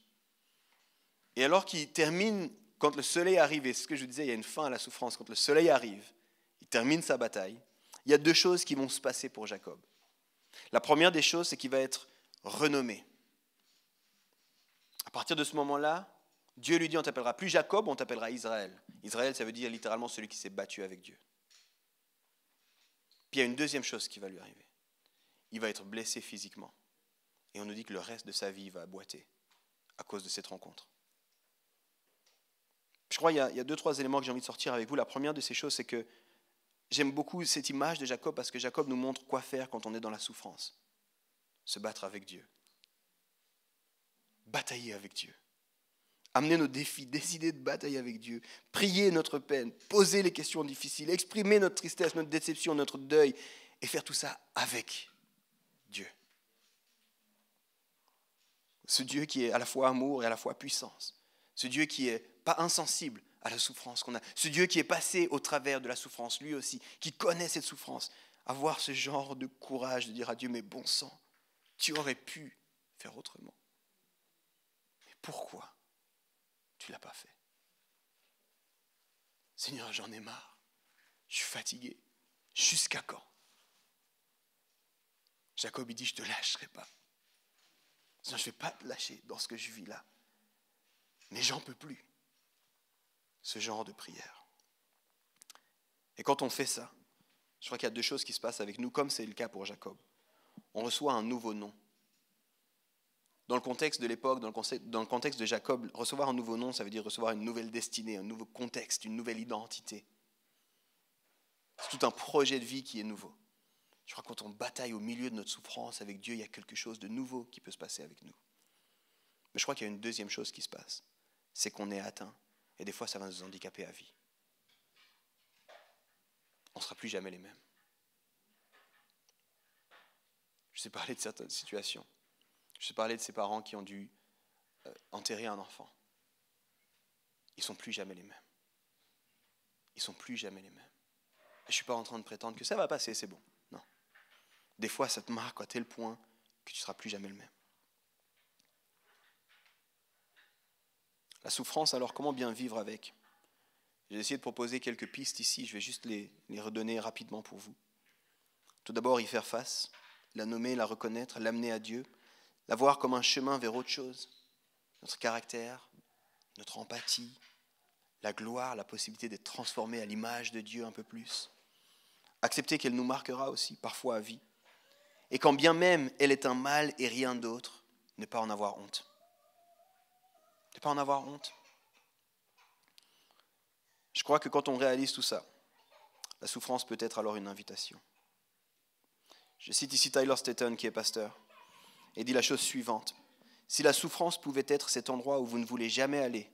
Et alors qu'il termine, quand le soleil arrive, et ce que je vous disais, il y a une fin à la souffrance, quand le soleil arrive, il termine sa bataille, il y a deux choses qui vont se passer pour Jacob. La première des choses, c'est qu'il va être renommé. À partir de ce moment-là, Dieu lui dit, on ne t'appellera plus Jacob, on t'appellera Israël. Israël, ça veut dire littéralement celui qui s'est battu avec Dieu. Puis il y a une deuxième chose qui va lui arriver. Il va être blessé physiquement. Et on nous dit que le reste de sa vie va boiter à cause de cette rencontre. Je crois qu'il y a deux, trois éléments que j'ai envie de sortir avec vous. La première de ces choses, c'est que j'aime beaucoup cette image de Jacob parce que Jacob nous montre quoi faire quand on est dans la souffrance. Se battre avec Dieu. Batailler avec Dieu. Amener nos défis, décider de batailler avec Dieu. Prier notre peine, poser les questions difficiles, exprimer notre tristesse, notre déception, notre deuil et faire tout ça avec Dieu. Ce Dieu qui est à la fois amour et à la fois puissance. Ce Dieu qui n'est pas insensible à la souffrance qu'on a. Ce Dieu qui est passé au travers de la souffrance, lui aussi, qui connaît cette souffrance. Avoir ce genre de courage de dire à Dieu, mais bon sang, tu aurais pu faire autrement. Mais pourquoi tu ne l'as pas fait? Seigneur, j'en ai marre. Je suis fatigué. Jusqu'à quand? Jacob, il dit, je ne te lâcherai pas. Seigneur, je ne vais pas te lâcher dans ce que je vis là. Mais j'en peux plus. Ce genre de prière. Et quand on fait ça, je crois qu'il y a deux choses qui se passent avec nous, comme c'est le cas pour Jacob. On reçoit un nouveau nom. Dans le contexte de l'époque, dans le contexte de Jacob, recevoir un nouveau nom, ça veut dire recevoir une nouvelle destinée, un nouveau contexte, une nouvelle identité. C'est tout un projet de vie qui est nouveau. Je crois que quand on bataille au milieu de notre souffrance avec Dieu, il y a quelque chose de nouveau qui peut se passer avec nous. Mais je crois qu'il y a une deuxième chose qui se passe, c'est qu'on est atteint. Et des fois, ça va nous handicaper à vie. On ne sera plus jamais les mêmes. Je sais parler de certaines situations. Je sais parler de ces parents qui ont dû enterrer un enfant. Ils ne sont plus jamais les mêmes. Ils ne sont plus jamais les mêmes. Et je ne suis pas en train de prétendre que ça va passer, c'est bon. Non. Des fois, ça te marque à tel point que tu ne seras plus jamais le même. La souffrance, alors, comment bien vivre avec? J'ai essayé de proposer quelques pistes ici, je vais juste les redonner rapidement pour vous. Tout d'abord, y faire face, la nommer, la reconnaître, l'amener à Dieu, la voir comme un chemin vers autre chose, notre caractère, notre empathie, la gloire, la possibilité d'être transformé à l'image de Dieu un peu plus. Accepter qu'elle nous marquera aussi, parfois à vie. Et quand bien même elle est un mal et rien d'autre, ne pas en avoir honte. Ne pas en avoir honte. Je crois que quand on réalise tout ça, la souffrance peut être alors une invitation. Je cite ici Tyler Staton, qui est pasteur, et dit la chose suivante. Si la souffrance pouvait être cet endroit où vous ne voulez jamais aller,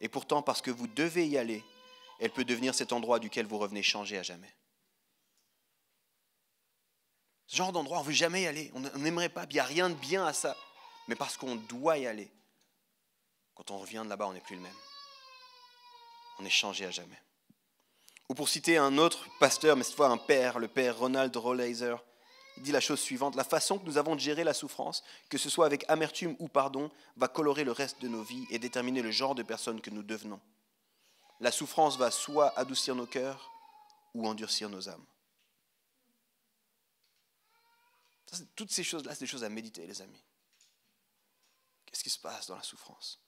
et pourtant parce que vous devez y aller, elle peut devenir cet endroit duquel vous revenez changé à jamais. Ce genre d'endroit, on ne veut jamais y aller, on n'aimerait pas, il n'y a rien de bien à ça, mais parce qu'on doit y aller. Quand on revient de là-bas, on n'est plus le même. On est changé à jamais. Ou pour citer un autre pasteur, mais cette fois un père, le père Ronald Rolheiser, il dit la chose suivante, la façon que nous avons de gérer la souffrance, que ce soit avec amertume ou pardon, va colorer le reste de nos vies et déterminer le genre de personne que nous devenons. La souffrance va soit adoucir nos cœurs ou endurcir nos âmes. Toutes ces choses-là, c'est des choses à méditer, les amis. Qu'est-ce qui se passe dans la souffrance?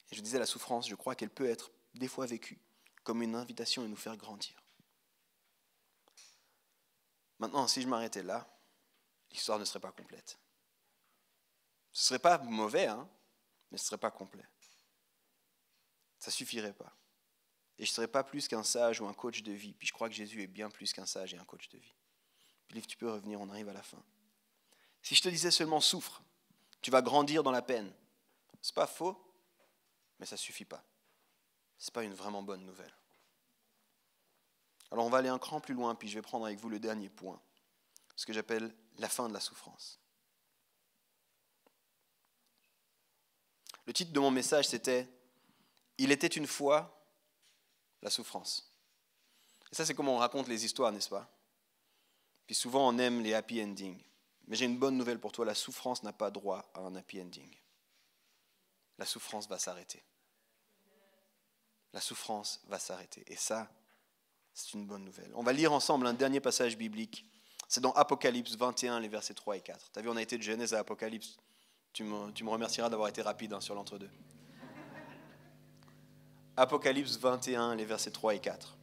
Et je disais, la souffrance, je crois qu'elle peut être des fois vécue comme une invitation à nous faire grandir. Maintenant, si je m'arrêtais là, l'histoire ne serait pas complète. Ce ne serait pas mauvais, mais ce ne serait pas complet. Ça ne suffirait pas. Et je ne serais pas plus qu'un sage ou un coach de vie. Puis je crois que Jésus est bien plus qu'un sage et un coach de vie. Puis tu peux revenir, on arrive à la fin. Si je te disais seulement souffre, tu vas grandir dans la peine. Ce n'est pas faux, mais ça ne suffit pas. Ce n'est pas une vraiment bonne nouvelle. Alors on va aller un cran plus loin, puis je vais prendre avec vous le dernier point, ce que j'appelle la fin de la souffrance. Le titre de mon message, c'était « Il était une fois la souffrance ». Et ça, c'est comment on raconte les histoires, n'est-ce pas? Puis souvent, on aime les happy endings. Mais j'ai une bonne nouvelle pour toi, la souffrance n'a pas droit à un happy ending. la souffrance va s'arrêter. La souffrance va s'arrêter. Et ça, c'est une bonne nouvelle. On va lire ensemble un dernier passage biblique. C'est dans Apocalypse 21, les versets 3 et 4. Tu as vu, on a été de Genèse à Apocalypse. Tu me remercieras d'avoir été rapide sur l'entre-deux. Apocalypse 21, les versets 3 et 4.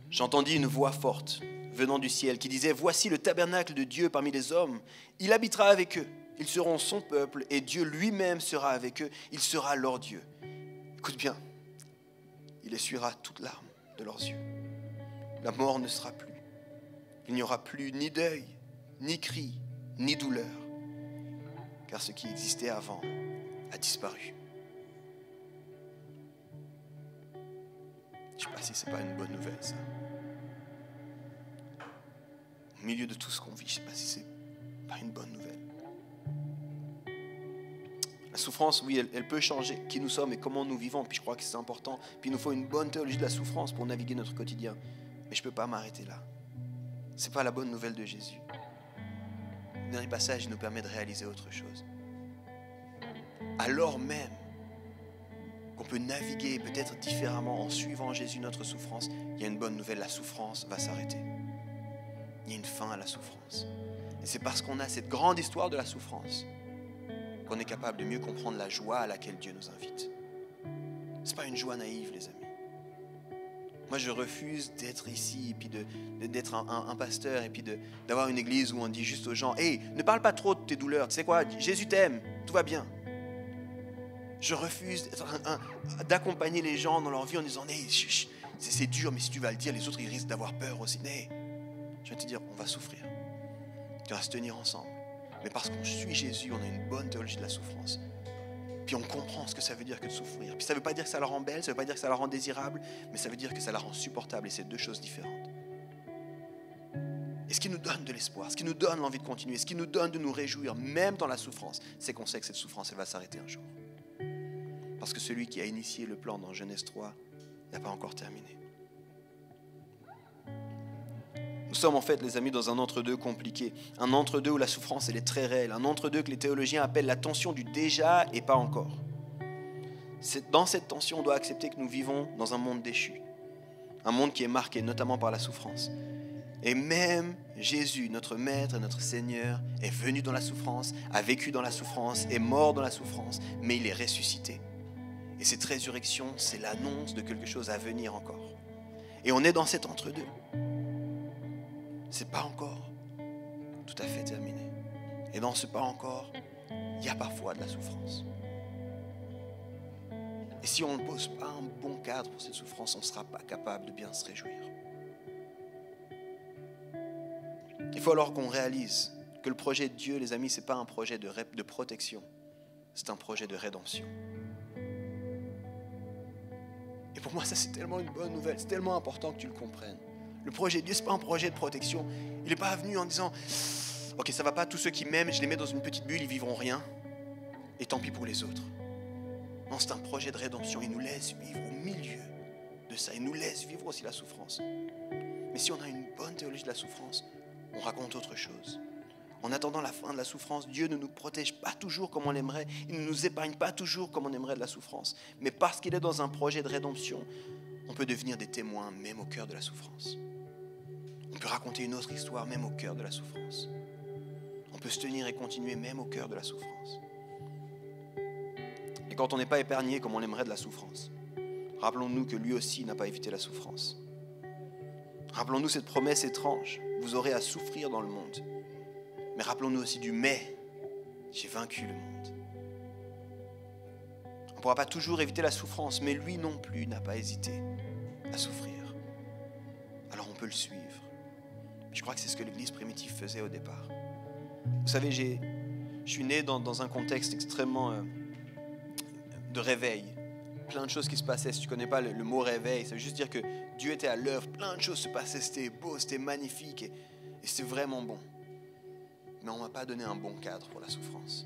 J'entendis une voix forte venant du ciel qui disait « Voici le tabernacle de Dieu parmi les hommes. Il habitera avec eux. Ils seront son peuple et Dieu lui-même sera avec eux. Il sera leur Dieu. » Écoute bien. Il essuiera toute larme de leurs yeux. La mort ne sera plus. Il n'y aura plus ni deuil, ni cri, ni douleur. Car ce qui existait avant a disparu. Je ne sais pas si ce n'est pas une bonne nouvelle, ça. Au milieu de tout ce qu'on vit, je ne sais pas si ce n'est pas une bonne nouvelle. La souffrance, oui, elle peut changer qui nous sommes et comment nous vivons. Puis je crois que c'est important. Puis il nous faut une bonne théologie de la souffrance pour naviguer notre quotidien. Mais je ne peux pas m'arrêter là. Ce n'est pas la bonne nouvelle de Jésus. Le dernier passage nous permet de réaliser autre chose. Alors même qu'on peut naviguer peut-être différemment en suivant Jésus notre souffrance, il y a une bonne nouvelle, la souffrance va s'arrêter. Il y a une fin à la souffrance. Et c'est parce qu'on a cette grande histoire de la souffrance qu'on est capable de mieux comprendre la joie à laquelle Dieu nous invite. Ce n'est pas une joie naïve, les amis. Moi, je refuse d'être ici, et puis d'être un pasteur, et puis d'avoir une église où on dit juste aux gens « Hey, ne parle pas trop de tes douleurs, tu sais quoi, Jésus t'aime, tout va bien. » Je refuse d'accompagner les gens dans leur vie en disant « Hey, c'est dur, mais si tu vas le dire, les autres, ils risquent d'avoir peur aussi. » Mais je vais te dire, on va souffrir. On va se tenir ensemble. Mais parce qu'on suit Jésus, on a une bonne théologie de la souffrance. Puis on comprend ce que ça veut dire que de souffrir. Puis ça ne veut pas dire que ça la rend belle, ça ne veut pas dire que ça la rend désirable, mais ça veut dire que ça la rend supportable. Et c'est deux choses différentes. Et ce qui nous donne de l'espoir, ce qui nous donne l'envie de continuer, ce qui nous donne de nous réjouir, même dans la souffrance, c'est qu'on sait que cette souffrance, elle va s'arrêter un jour. Parce que celui qui a initié le plan dans Genèse 3 n'a pas encore terminé. Nous sommes en fait, les amis, dans un entre-deux compliqué. Un entre-deux où la souffrance, elle est très réelle. Un entre-deux que les théologiens appellent la tension du déjà et pas encore. Dans cette tension, on doit accepter que nous vivons dans un monde déchu. Un monde qui est marqué notamment par la souffrance. Et même Jésus, notre Maître et notre Seigneur, est venu dans la souffrance, a vécu dans la souffrance, est mort dans la souffrance, mais il est ressuscité. Et cette résurrection, c'est l'annonce de quelque chose à venir encore. Et on est dans cet entre-deux. C'est pas encore tout à fait terminé. Et dans ce pas encore, il y a parfois de la souffrance. Et si on ne pose pas un bon cadre pour cette souffrance, on ne sera pas capable de bien se réjouir. Il faut alors qu'on réalise que le projet de Dieu, les amis, ce n'est pas un projet de protection, c'est un projet de rédemption. Et pour moi, ça c'est tellement une bonne nouvelle, c'est tellement important que tu le comprennes. Le projet de Dieu, ce n'est pas un projet de protection. Il n'est pas venu en disant « Ok, ça ne va pas, tous ceux qui m'aiment, je les mets dans une petite bulle, ils ne vivront rien. Et tant pis pour les autres. » Non, c'est un projet de rédemption. Il nous laisse vivre au milieu de ça. Il nous laisse vivre aussi la souffrance. Mais si on a une bonne théologie de la souffrance, on raconte autre chose. En attendant la fin de la souffrance, Dieu ne nous protège pas toujours comme on l'aimerait. Il ne nous épargne pas toujours comme on aimerait de la souffrance. Mais parce qu'il est dans un projet de rédemption, on peut devenir des témoins même au cœur de la souffrance. On peut raconter une autre histoire même au cœur de la souffrance. On peut se tenir et continuer même au cœur de la souffrance. Et quand on n'est pas épargné comme on l'aimerait de la souffrance, rappelons-nous que lui aussi n'a pas évité la souffrance. Rappelons-nous cette promesse étrange, vous aurez à souffrir dans le monde. Mais rappelons-nous aussi du mais, j'ai vaincu le monde. On ne pourra pas toujours éviter la souffrance, mais lui non plus n'a pas hésité à souffrir. Alors on peut le suivre. Je crois que c'est ce que l'Église primitive faisait au départ. Vous savez, je suis né dans un contexte extrêmement de réveil. Plein de choses qui se passaient. Si tu ne connais pas le mot réveil, ça veut juste dire que Dieu était à l'œuvre. Plein de choses se passaient. C'était beau, c'était magnifique et c'était vraiment bon. Mais on ne m'a pas donné un bon cadre pour la souffrance.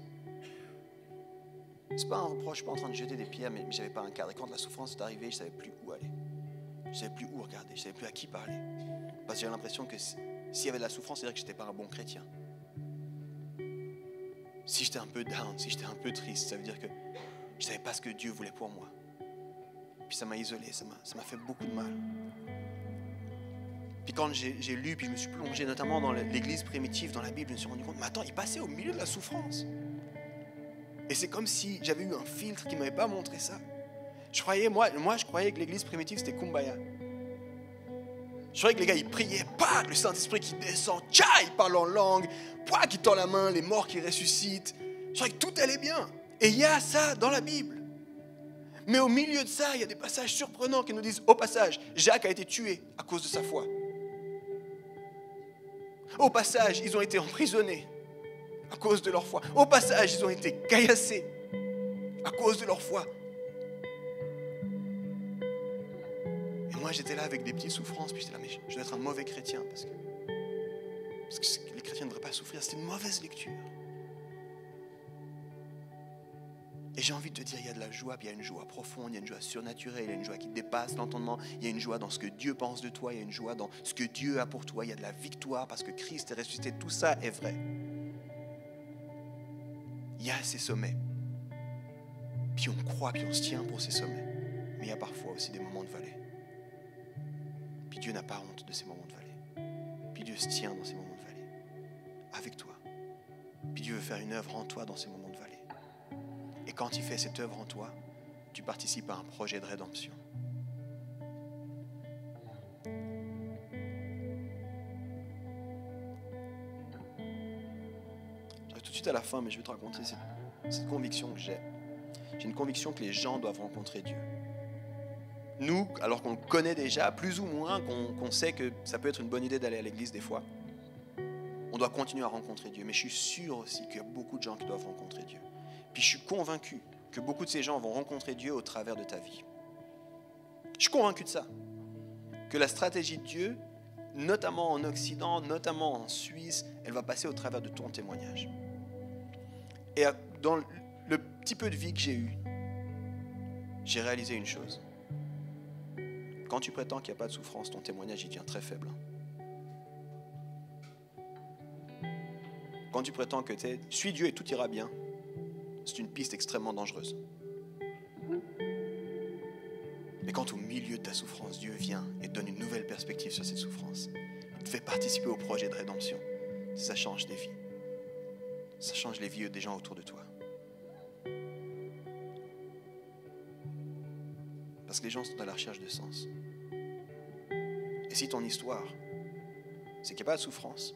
C'est pas un reproche, je ne suis pas en train de jeter des pierres, mais je n'avais pas un cadre. Et quand la souffrance est arrivée, je ne savais plus où aller. Je ne savais plus où regarder, je ne savais plus à qui parler. Parce que j'avais l'impression que s'il y avait de la souffrance, c'est-à-dire que je n'étais pas un bon chrétien. si j'étais un peu down, si j'étais un peu triste, ça veut dire que je ne savais pas ce que Dieu voulait pour moi. Puis ça m'a isolé, ça m'a fait beaucoup de mal. Puis quand j'ai lu, puis je me suis plongé notamment dans l'église primitive, dans la Bible, je me suis rendu compte, mais attends, il passait au milieu de la souffrance. Et c'est comme si j'avais eu un filtre qui ne m'avait pas montré ça. Je croyais que l'église primitive, c'était Kumbaya. Je croyais que les gars, ils priaient, le Saint-Esprit qui descend, ils parlent en langue, qui tend la main, les morts qui ressuscitent. Je croyais que tout allait bien. Et il y a ça dans la Bible. Mais au milieu de ça, il y a des passages surprenants qui nous disent, au passage, Jacques a été tué à cause de sa foi. Au passage, ils ont été emprisonnés à cause de leur foi. Au passage, ils ont été caillassés à cause de leur foi. Et moi, j'étais là avec des petites souffrances, puis j'étais là, mais je dois être un mauvais chrétien, parce que les chrétiens ne devraient pas souffrir. C'était une mauvaise lecture. Et j'ai envie de te dire, il y a de la joie, puis il y a une joie profonde, il y a une joie surnaturelle, il y a une joie qui dépasse l'entendement, il y a une joie dans ce que Dieu pense de toi, il y a une joie dans ce que Dieu a pour toi, il y a de la victoire parce que Christ est ressuscité, tout ça est vrai. Il y a ces sommets, puis on croit, puis on se tient pour ces sommets, mais il y a parfois aussi des moments de vallée. Puis Dieu n'a pas honte de ces moments de vallée, puis Dieu se tient dans ces moments de vallée, avec toi, puis Dieu veut faire une œuvre en toi dans ces moments de vallée. Et quand il fait cette œuvre en toi, tu participes à un projet de rédemption. J'arrive tout de suite à la fin, mais je vais te raconter cette conviction que j'ai. J'ai une conviction que les gens doivent rencontrer Dieu. Nous, alors qu'on le connaît déjà, plus ou moins, qu'on sait que ça peut être une bonne idée d'aller à l'église des fois, on doit continuer à rencontrer Dieu. Mais je suis sûr aussi qu'il y a beaucoup de gens qui doivent rencontrer Dieu. Puis je suis convaincu que beaucoup de ces gens vont rencontrer Dieu au travers de ta vie. Je suis convaincu de ça. Que la stratégie de Dieu, notamment en Occident, notamment en Suisse, elle va passer au travers de ton témoignage. Et dans le petit peu de vie que j'ai eu, j'ai réalisé une chose. Quand tu prétends qu'il n'y a pas de souffrance, ton témoignage il devient très faible. Quand tu prétends que suis Dieu et tout ira bien, c'est une piste extrêmement dangereuse. Mais quand au milieu de ta souffrance, Dieu vient et te donne une nouvelle perspective sur cette souffrance, il te fait participer au projet de rédemption, ça change des vies. Ça change les vies des gens autour de toi. Parce que les gens sont à la recherche de sens. Et si ton histoire, c'est qu'il n'y a pas de souffrance,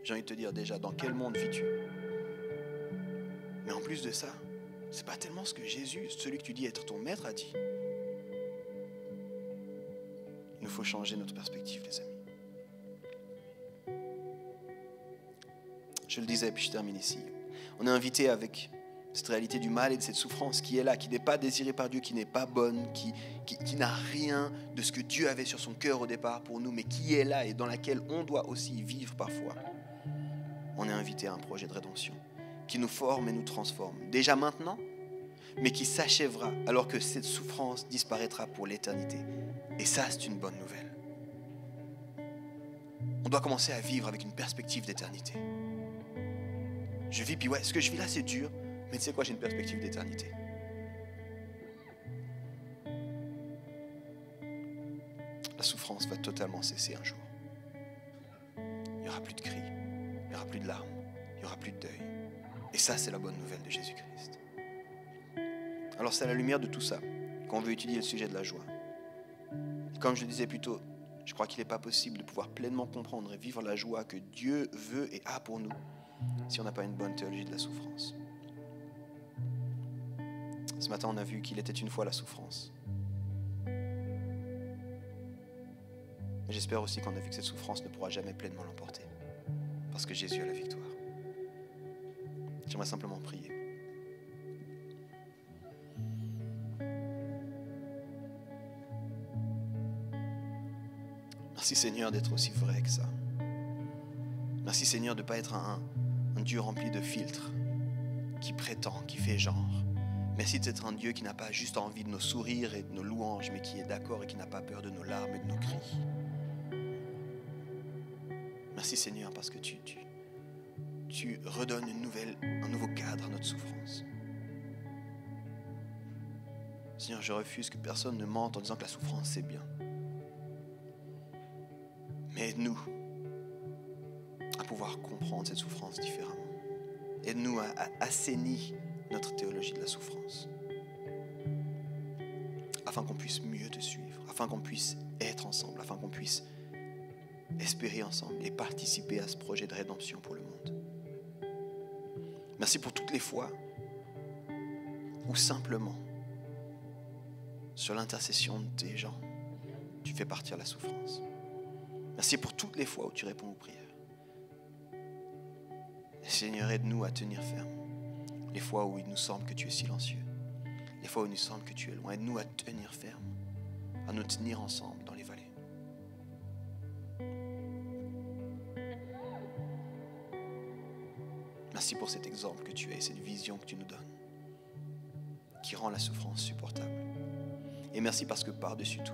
j'ai envie de te dire déjà, dans quel monde vis-tu ? Mais en plus de ça, c'est pas tellement ce que Jésus, celui que tu dis être ton maître, a dit. Il nous faut changer notre perspective, les amis. Je le disais, puis je termine ici. On est invité avec cette réalité du mal et de cette souffrance qui est là, qui n'est pas désirée par Dieu, qui n'est pas bonne, qui n'a rien de ce que Dieu avait sur son cœur au départ pour nous, mais qui est là et dans laquelle on doit aussi vivre parfois. On est invité à un projet de rédemption qui nous forme et nous transforme, déjà maintenant, mais qui s'achèvera alors que cette souffrance disparaîtra pour l'éternité. Et ça, c'est une bonne nouvelle. On doit commencer à vivre avec une perspective d'éternité. Je vis, puis ce que je vis là, c'est dur, mais tu sais quoi, j'ai une perspective d'éternité. La souffrance va totalement cesser un jour. Il n'y aura plus de cris, il n'y aura plus de larmes, il n'y aura plus de deuil. Et ça, c'est la bonne nouvelle de Jésus-Christ. Alors, c'est à la lumière de tout ça qu'on veut étudier le sujet de la joie. Et comme je le disais plus tôt, je crois qu'il n'est pas possible de pouvoir pleinement comprendre et vivre la joie que Dieu veut et a pour nous si on n'a pas une bonne théologie de la souffrance. Ce matin, on a vu qu'il était une fois la souffrance. Mais j'espère aussi qu'on a vu que cette souffrance ne pourra jamais pleinement l'emporter, parce que Jésus a la victoire. J'aimerais simplement prier. Merci Seigneur d'être aussi vrai que ça. Merci Seigneur de ne pas être un Dieu rempli de filtres, qui prétend, qui fait genre. Merci d'être un Dieu qui n'a pas juste envie de nos sourires et de nos louanges, mais qui est d'accord et qui n'a pas peur de nos larmes et de nos cris. Merci Seigneur parce que tu tu redonnes un nouveau cadre à notre souffrance. Seigneur, je refuse que personne ne mente en disant que la souffrance c'est bien. Mais aide-nous à pouvoir comprendre cette souffrance différemment. Aide-nous à assainir notre théologie de la souffrance, afin qu'on puisse mieux te suivre, afin qu'on puisse être ensemble, afin qu'on puisse espérer ensemble et participer à ce projet de rédemption pour le monde. Merci pour toutes les fois où simplement, sur l'intercession de tes gens, tu fais partir la souffrance. Merci pour toutes les fois où tu réponds aux prières. Seigneur, aide-nous à tenir ferme. Les fois où il nous semble que tu es silencieux, les fois où il nous semble que tu es loin, aide-nous à tenir ferme, à nous tenir ensemble dans les vallées. Merci pour cet exemple que tu es, cette vision que tu nous donnes, qui rend la souffrance supportable. Et merci parce que par-dessus tout,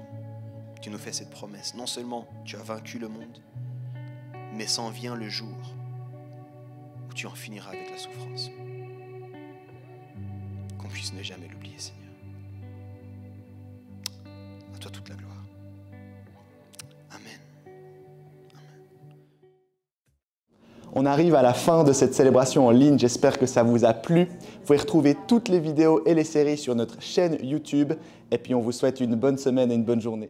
tu nous fais cette promesse. Non seulement tu as vaincu le monde, mais s'en vient le jour où tu en finiras avec la souffrance. Qu'on puisse ne jamais l'oublier, Seigneur. À toi toute la gloire. Amen. On arrive à la fin de cette célébration en ligne. J'espère que ça vous a plu. Vous pouvez retrouver toutes les vidéos et les séries sur notre chaîne YouTube. Et puis on vous souhaite une bonne semaine et une bonne journée.